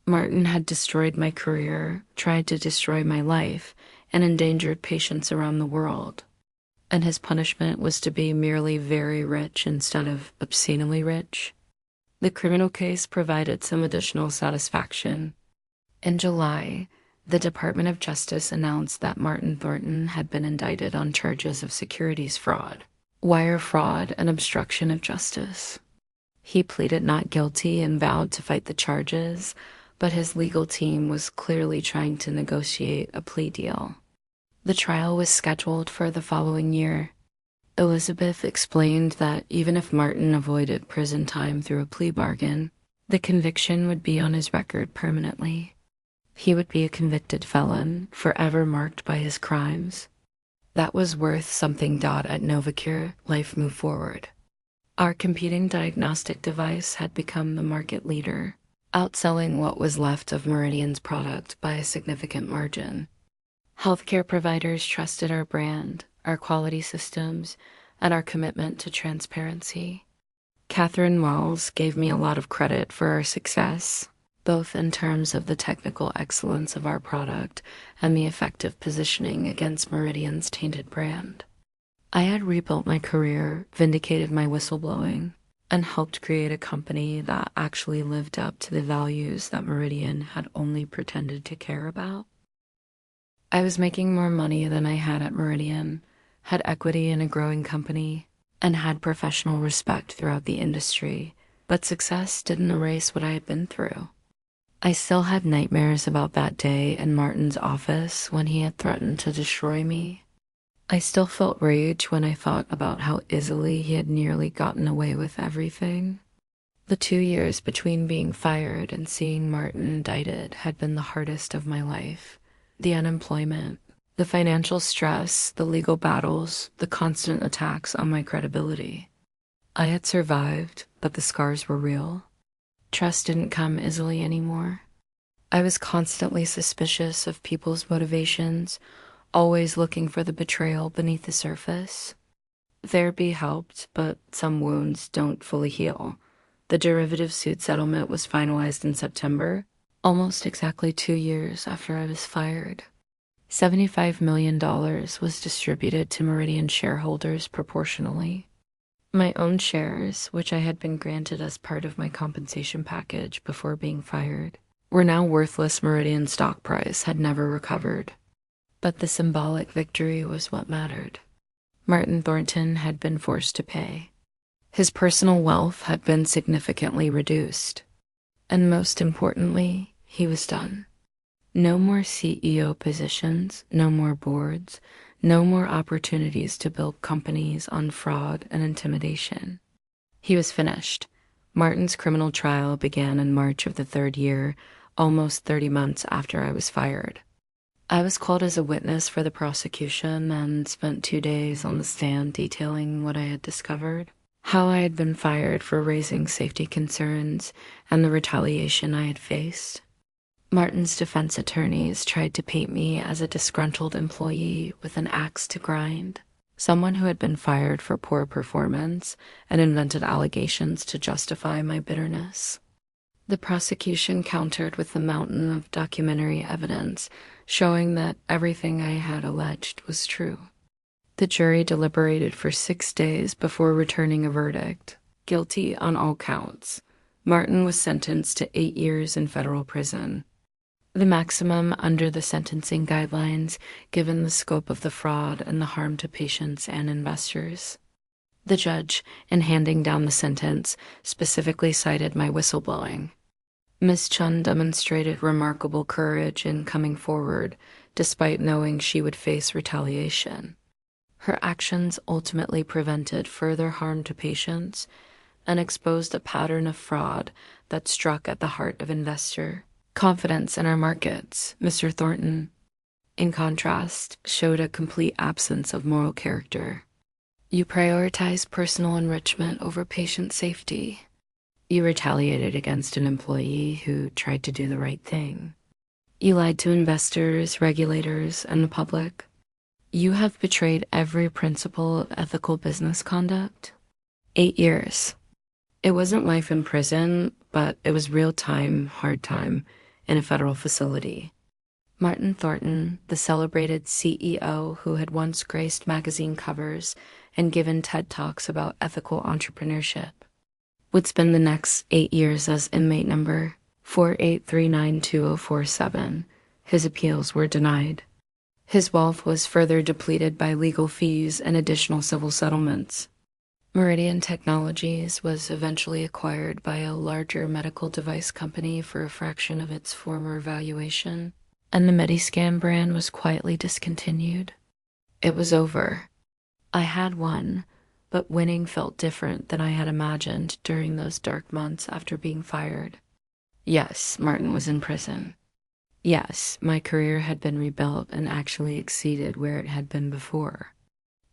Martin had destroyed my career, tried to destroy my life, and endangered patients around the world. And his punishment was to be merely very rich instead of obscenely rich. The criminal case provided some additional satisfaction. In July, the Department of Justice announced that Martin Thornton had been indicted on charges of securities fraud, wire fraud, and obstruction of justice. He pleaded not guilty and vowed to fight the charges, but his legal team was clearly trying to negotiate a plea deal. The trial was scheduled for the following year. Elizabeth explained that even if Martin avoided prison time through a plea bargain, the conviction would be on his record permanently. He would be a convicted felon, forever marked by his crimes. That was worth something. At Novacure, life moved forward. Our competing diagnostic device had become the market leader, outselling what was left of Meridian's product by a significant margin. Healthcare providers trusted our brand, our quality systems, and our commitment to transparency. Catherine Wells gave me a lot of credit for our success, both in terms of the technical excellence of our product and the effective positioning against Meridian's tainted brand. I had rebuilt my career, vindicated my whistleblowing, and helped create a company that actually lived up to the values that Meridian had only pretended to care about. I was making more money than I had at Meridian, had equity in a growing company, and had professional respect throughout the industry, but success didn't erase what I had been through. I still had nightmares about that day in Martin's office when he had threatened to destroy me. I still felt rage when I thought about how easily he had nearly gotten away with everything. The 2 years between being fired and seeing Martin indicted had been the hardest of my life. The unemployment, the financial stress, the legal battles, the constant attacks on my credibility. I had survived, but the scars were real. Trust didn't come easily anymore. I was constantly suspicious of people's motivations, always looking for the betrayal beneath the surface. Therapy helped, but some wounds don't fully heal. The derivative suit settlement was finalized in September, almost exactly 2 years after I was fired. $75 million was distributed to Meridian shareholders proportionally. My own shares, which I had been granted as part of my compensation package before being fired, were now worthless. Meridian stock price had never recovered. But the symbolic victory was what mattered. Martin Thornton had been forced to pay. His personal wealth had been significantly reduced. And most importantly, he was done. No more CEO positions, no more boards, no more opportunities to build companies on fraud and intimidation. He was finished. Martin's criminal trial began in March of the 3rd year, almost 30 months after I was fired. I was called as a witness for the prosecution and spent 2 days on the stand detailing what I had discovered, how I had been fired for raising safety concerns, and the retaliation I had faced. Martin's defense attorneys tried to paint me as a disgruntled employee with an axe to grind, someone who had been fired for poor performance and invented allegations to justify my bitterness. The prosecution countered with a mountain of documentary evidence showing that everything I had alleged was true. The jury deliberated for 6 days before returning a verdict, guilty on all counts. Martin was sentenced to 8 years in federal prison, the maximum under the sentencing guidelines given the scope of the fraud and the harm to patients and investors. The judge, in handing down the sentence, specifically cited my whistleblowing. Ms. Chun demonstrated remarkable courage in coming forward, despite knowing she would face retaliation. Her actions ultimately prevented further harm to patients and exposed a pattern of fraud that struck at the heart of investor confidence in our markets. Mr. Thornton, in contrast, showed a complete absence of moral character. You prioritized personal enrichment over patient safety. You retaliated against an employee who tried to do the right thing. You lied to investors, regulators, and the public. You have betrayed every principle of ethical business conduct. 8 years. It wasn't life in prison, but it was real time, hard time, in a federal facility. Martin Thornton, the celebrated CEO who had once graced magazine covers and given TED Talks about ethical entrepreneurship, would spend the next 8 years as inmate number 48392047. His appeals were denied. His wealth was further depleted by legal fees and additional civil settlements. Meridian Technologies was eventually acquired by a larger medical device company for a fraction of its former valuation, and the Medicaldevices brand was quietly discontinued. It was over. I had won, but winning felt different than I had imagined during those dark months after being fired. Yes, Martin was in prison. Yes, my career had been rebuilt and actually exceeded where it had been before.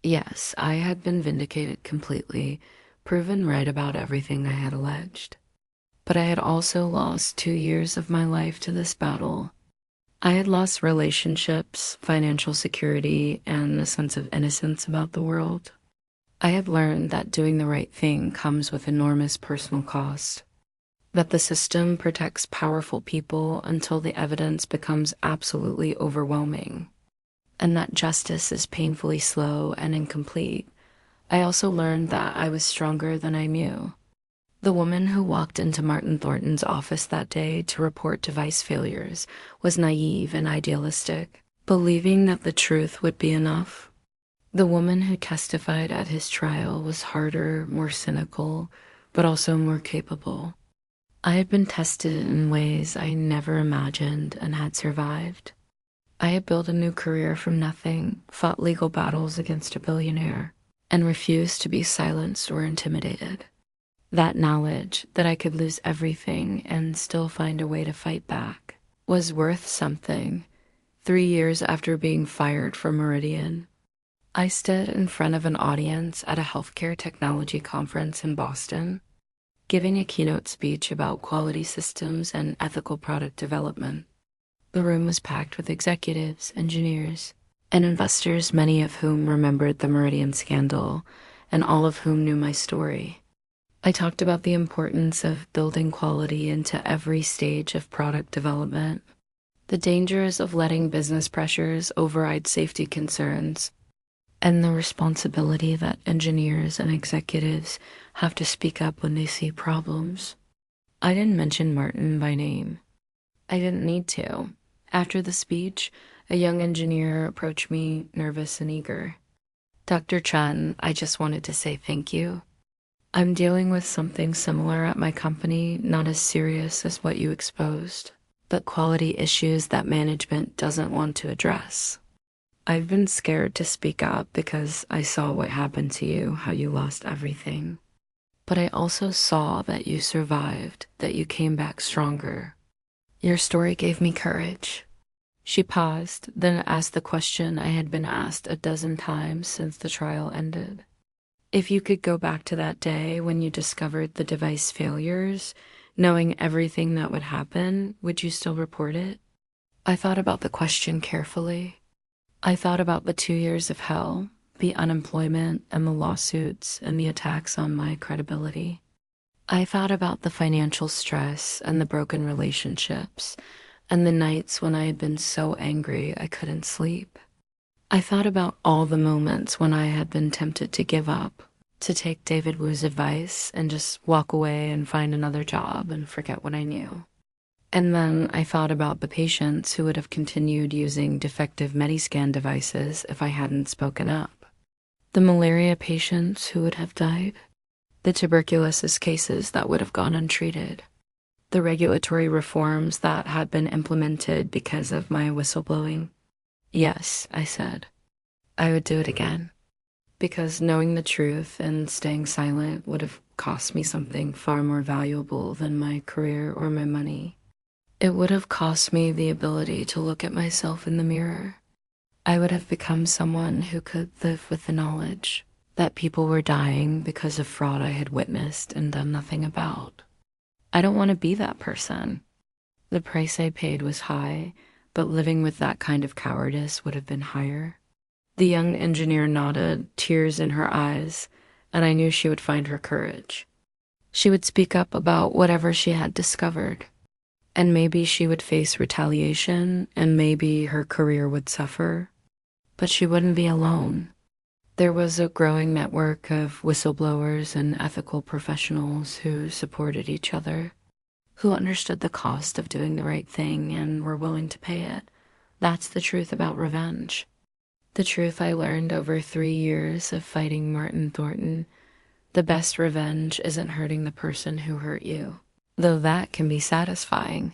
Yes, I had been vindicated completely, proven right about everything I had alleged. But I had also lost 2 years of my life to this battle. I had lost relationships, financial security, and a sense of innocence about the world. I had learned that doing the right thing comes with enormous personal cost, that the system protects powerful people until the evidence becomes absolutely overwhelming, and that justice is painfully slow and incomplete. I also learned that I was stronger than I knew. The woman who walked into Martin Thornton's office that day to report device failures was naive and idealistic, believing that the truth would be enough. The woman who testified at his trial was harder, more cynical, but also more capable. I had been tested in ways I never imagined and had survived. I had built a new career from nothing, fought legal battles against a billionaire, and refused to be silenced or intimidated. That knowledge that I could lose everything and still find a way to fight back was worth something. 3 years after being fired from Meridian, I stood in front of an audience at a healthcare technology conference in Boston, giving a keynote speech about quality systems and ethical product development. The room was packed with executives, engineers, and investors, many of whom remembered the Meridian scandal, and all of whom knew my story. I talked about the importance of building quality into every stage of product development, the dangers of letting business pressures override safety concerns, and the responsibility that engineers and executives have to speak up when they see problems. I didn't mention Martin by name. I didn't need to. After the speech, a young engineer approached me, nervous and eager. "Dr. Chen, I just wanted to say thank you. I'm dealing with something similar at my company, not as serious as what you exposed, but quality issues that management doesn't want to address. I've been scared to speak up because I saw what happened to you, how you lost everything. But I also saw that you survived, that you came back stronger. Your story gave me courage." She paused, then asked the question I had been asked a dozen times since the trial ended. "If you could go back to that day when you discovered the device failures, knowing everything that would happen, would you still report it?" I thought about the question carefully. I thought about the 2 years of hell, the unemployment and the lawsuits and the attacks on my credibility. I thought about the financial stress and the broken relationships and the nights when I had been so angry I couldn't sleep. I thought about all the moments when I had been tempted to give up, to take David Wu's advice and just walk away and find another job and forget what I knew. And then I thought about the patients who would have continued using defective medicaldevices if I hadn't spoken up. The malaria patients who would have died. The tuberculosis cases that would have gone untreated. The regulatory reforms that had been implemented because of my whistleblowing. Yes, I said. I would do it again. Because knowing the truth and staying silent would have cost me something far more valuable than my career or my money. It would have cost me the ability to look at myself in the mirror. I would have become someone who could live with the knowledge that people were dying because of fraud I had witnessed and done nothing about. I don't want to be that person. The price I paid was high, but living with that kind of cowardice would have been higher. The young engineer nodded, tears in her eyes, and I knew she would find her courage. She would speak up about whatever she had discovered. And maybe she would face retaliation, and maybe her career would suffer. But she wouldn't be alone. There was a growing network of whistleblowers and ethical professionals who supported each other, who understood the cost of doing the right thing and were willing to pay it. That's the truth about revenge. The truth I learned over 3 years of fighting Martin Thornton. The best revenge isn't hurting the person who hurt you, though that can be satisfying.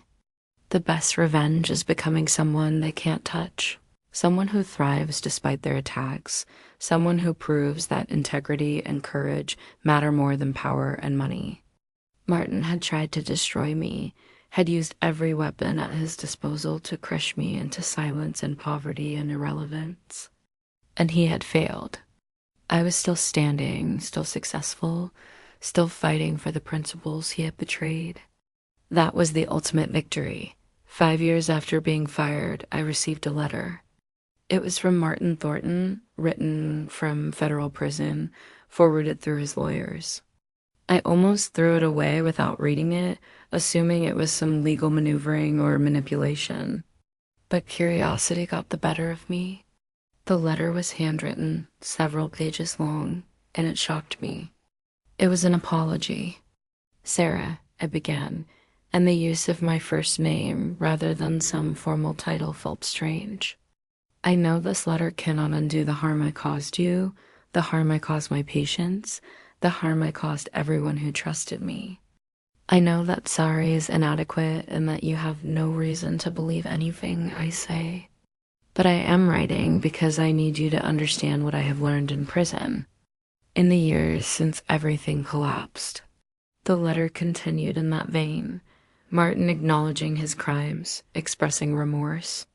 The best revenge is becoming someone they can't touch, someone who thrives despite their attacks, someone who proves that integrity and courage matter more than power and money. Martin had tried to destroy me, had used every weapon at his disposal to crush me into silence and poverty and irrelevance. And he had failed. I was still standing, still successful, still fighting for the principles he had betrayed. That was the ultimate victory. 5 years after being fired, I received a letter. It was from Martin Thornton, written from federal prison, forwarded through his lawyers. I almost threw it away without reading it, assuming it was some legal maneuvering or manipulation. But curiosity got the better of me. The letter was handwritten, several pages long, and it shocked me. It was an apology. "Sarah," I began, and the use of my first name rather than some formal title felt strange. "I know this letter cannot undo the harm I caused you, the harm I caused my patients, the harm I caused everyone who trusted me. I know that sorry is inadequate and that you have no reason to believe anything I say. But I am writing because I need you to understand what I have learned in prison, in the years since everything collapsed." The letter continued in that vein, Martin acknowledging his crimes, expressing remorse,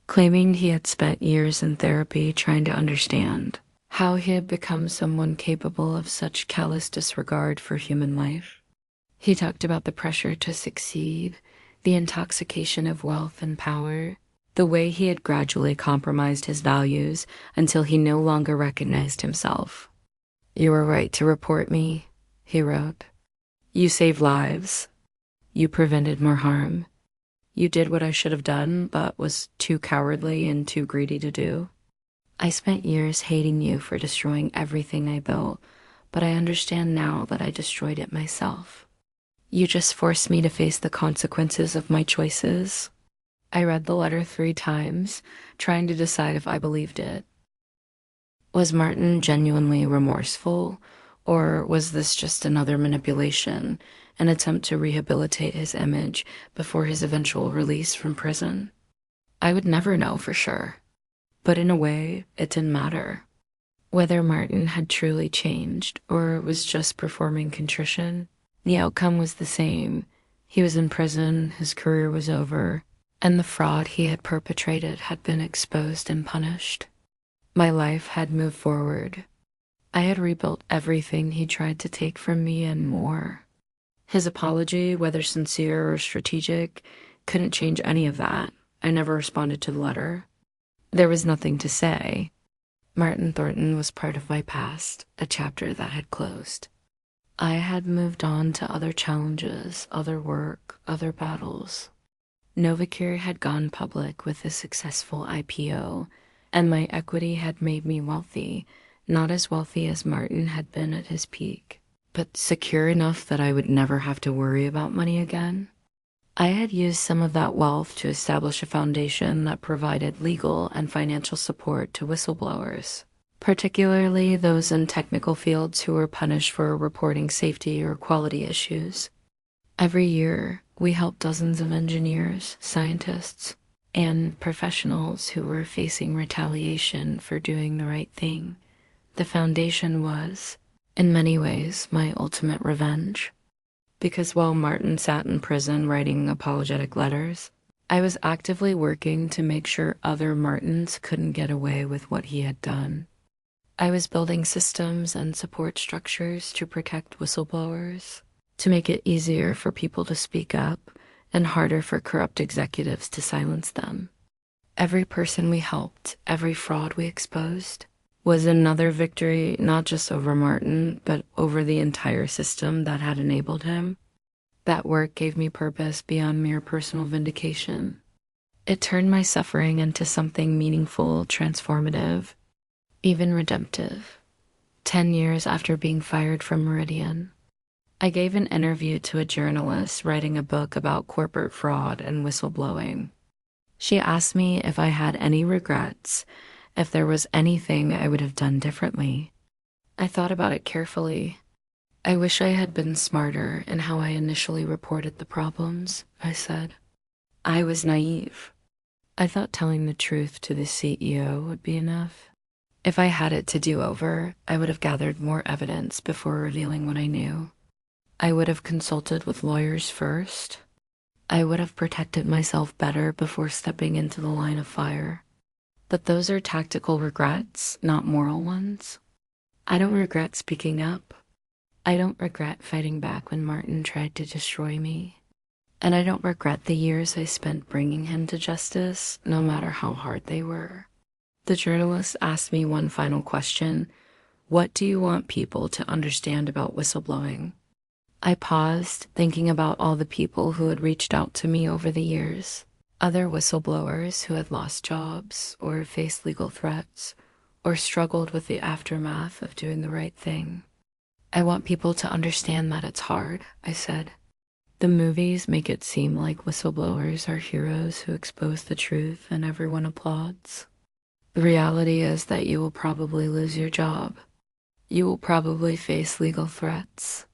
claiming he had spent years in therapy trying to understand how he had become someone capable of such callous disregard for human life. He talked about the pressure to succeed, the intoxication of wealth and power, the way he had gradually compromised his values until he no longer recognized himself. "You were right to report me," he wrote. "You saved lives. You prevented more harm. You did what I should have done, but was too cowardly and too greedy to do. I spent years hating you for destroying everything I built, but I understand now that I destroyed it myself. You just forced me to face the consequences of my choices." I read the letter 3 times, trying to decide if I believed it. Was Martin genuinely remorseful, or was this just another manipulation, an attempt to rehabilitate his image before his eventual release from prison? I would never know for sure. But in a way, it didn't matter. Whether Martin had truly changed or was just performing contrition, the outcome was the same. He was in prison, his career was over, and the fraud he had perpetrated had been exposed and punished. My life had moved forward. I had rebuilt everything he tried to take from me and more. His apology, whether sincere or strategic, couldn't change any of that. I never responded to the letter. There was nothing to say. Martin Thornton was part of my past, a chapter that had closed. I had moved on to other challenges, other work, other battles. Novacure had gone public with a successful IPO, and my equity had made me wealthy, not as wealthy as Martin had been at his peak, but secure enough that I would never have to worry about money again. I had used some of that wealth to establish a foundation that provided legal and financial support to whistleblowers, particularly those in technical fields who were punished for reporting safety or quality issues. Every year, we helped dozens of engineers, scientists, and professionals who were facing retaliation for doing the right thing. The foundation was, in many ways, my ultimate revenge. Because while Martin sat in prison writing apologetic letters, I was actively working to make sure other Martins couldn't get away with what he had done. I was building systems and support structures to protect whistleblowers, to make it easier for people to speak up and harder for corrupt executives to silence them. Every person we helped, every fraud we exposed, was another victory not just over Martin, but over the entire system that had enabled him. That work gave me purpose beyond mere personal vindication. It turned my suffering into something meaningful, transformative, even redemptive. 10 years after being fired from Meridian, I gave an interview to a journalist writing a book about corporate fraud and whistleblowing. She asked me if I had any regrets, if there was anything I would have done differently. I thought about it carefully. I wish I had been smarter in how I initially reported the problems, I said. I was naive. I thought telling the truth to the CEO would be enough. If I had it to do over, I would have gathered more evidence before revealing what I knew. I would have consulted with lawyers first. I would have protected myself better before stepping into the line of fire. But those are tactical regrets, not moral ones. I don't regret speaking up. I don't regret fighting back when Martin tried to destroy me. And I don't regret the years I spent bringing him to justice, no matter how hard they were. The journalist asked me one final question. What do you want people to understand about whistleblowing? I paused, thinking about all the people who had reached out to me over the years. Other whistleblowers who had lost jobs or faced legal threats or struggled with the aftermath of doing the right thing. I want people to understand that it's hard, I said. The movies make it seem like whistleblowers are heroes who expose the truth and everyone applauds. The reality is that you will probably lose your job. You will probably face legal threats.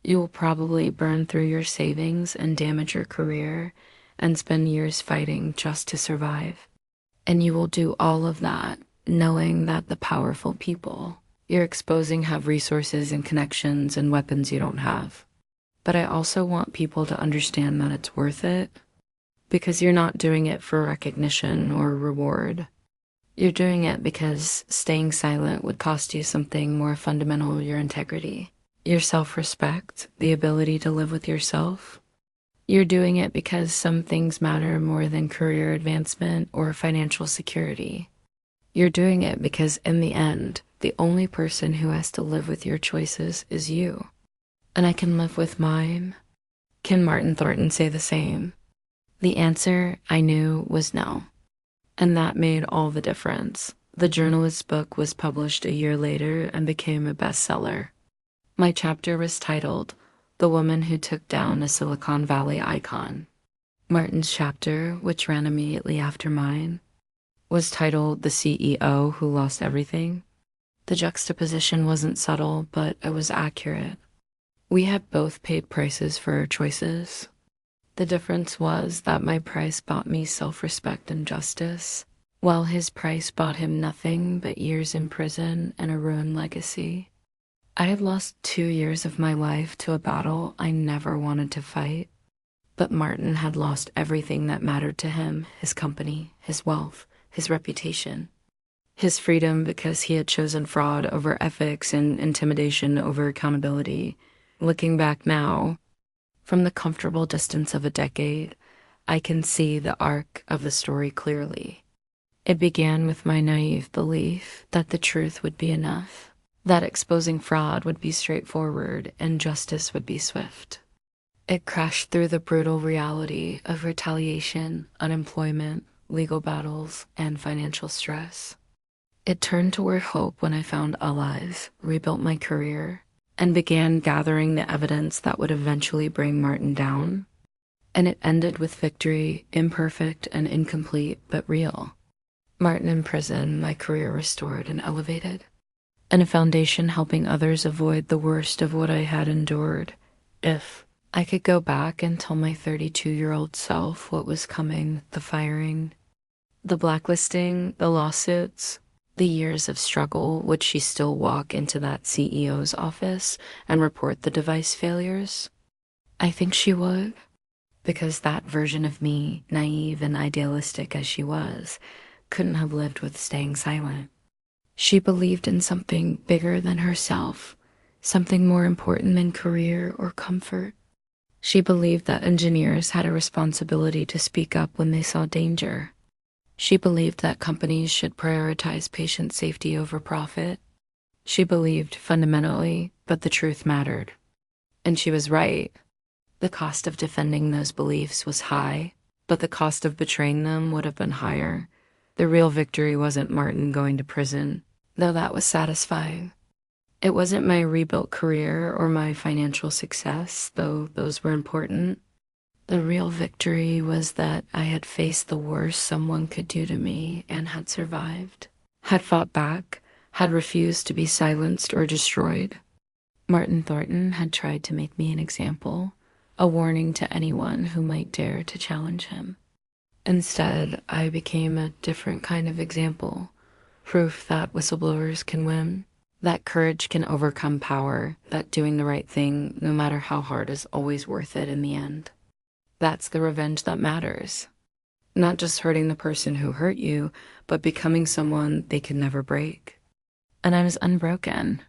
You will probably burn through your savings and damage your career and spend years fighting just to survive. And you will do all of that knowing that the powerful people you're exposing have resources and connections and weapons you don't have. But I also want people to understand that it's worth it because you're not doing it for recognition or reward. You're doing it because staying silent would cost you something more fundamental, your integrity, your self-respect, the ability to live with yourself. You're doing it because some things matter more than career advancement or financial security. You're doing it because in the end, the only person who has to live with your choices is you. And I can live with mine. Can Martin Thornton say the same? The answer, I knew, was no. And that made all the difference. The journalist's book was published a year later and became a bestseller. My chapter was titled, "The Woman Who Took Down a Silicon Valley Icon." Martin's chapter, which ran immediately after mine, was titled "The CEO Who Lost Everything." The juxtaposition wasn't subtle, but it was accurate. We had both paid prices for our choices. The difference was that my price bought me self-respect and justice, while his price bought him nothing but years in prison and a ruined legacy. I had lost 2 years of my life to a battle I never wanted to fight, but Martin had lost everything that mattered to him, his company, his wealth, his reputation, his freedom because he had chosen fraud over ethics and intimidation over accountability. Looking back now, from the comfortable distance of a decade, I can see the arc of the story clearly. It began with my naive belief that the truth would be enough, that exposing fraud would be straightforward and justice would be swift. It crashed through the brutal reality of retaliation, unemployment, legal battles, and financial stress. It turned toward hope when I found allies, rebuilt my career, and began gathering the evidence that would eventually bring Martin down. And it ended with victory, imperfect and incomplete, but real. Martin in prison, my career restored and elevated, and a foundation helping others avoid the worst of what I had endured. If I could go back and tell my 32-year-old self what was coming, the firing, the blacklisting, the lawsuits, the years of struggle, would she still walk into that CEO's office and report the device failures? I think she would, because that version of me, naive and idealistic as she was, couldn't have lived with staying silent. She believed in something bigger than herself, something more important than career or comfort. She believed that engineers had a responsibility to speak up when they saw danger. She believed that companies should prioritize patient safety over profit. She believed fundamentally, but the truth mattered. And she was right. The cost of defending those beliefs was high, but the cost of betraying them would have been higher. The real victory wasn't Martin going to prison, though that was satisfying. It wasn't my rebuilt career or my financial success, though those were important. The real victory was that I had faced the worst someone could do to me and had survived, had fought back, had refused to be silenced or destroyed. Martin Thornton had tried to make me an example, a warning to anyone who might dare to challenge him. Instead, I became a different kind of example, proof that whistleblowers can win, that courage can overcome power, that doing the right thing, no matter how hard, is always worth it in the end. That's the revenge that matters. Not just hurting the person who hurt you, but becoming someone they could never break. And I was unbroken.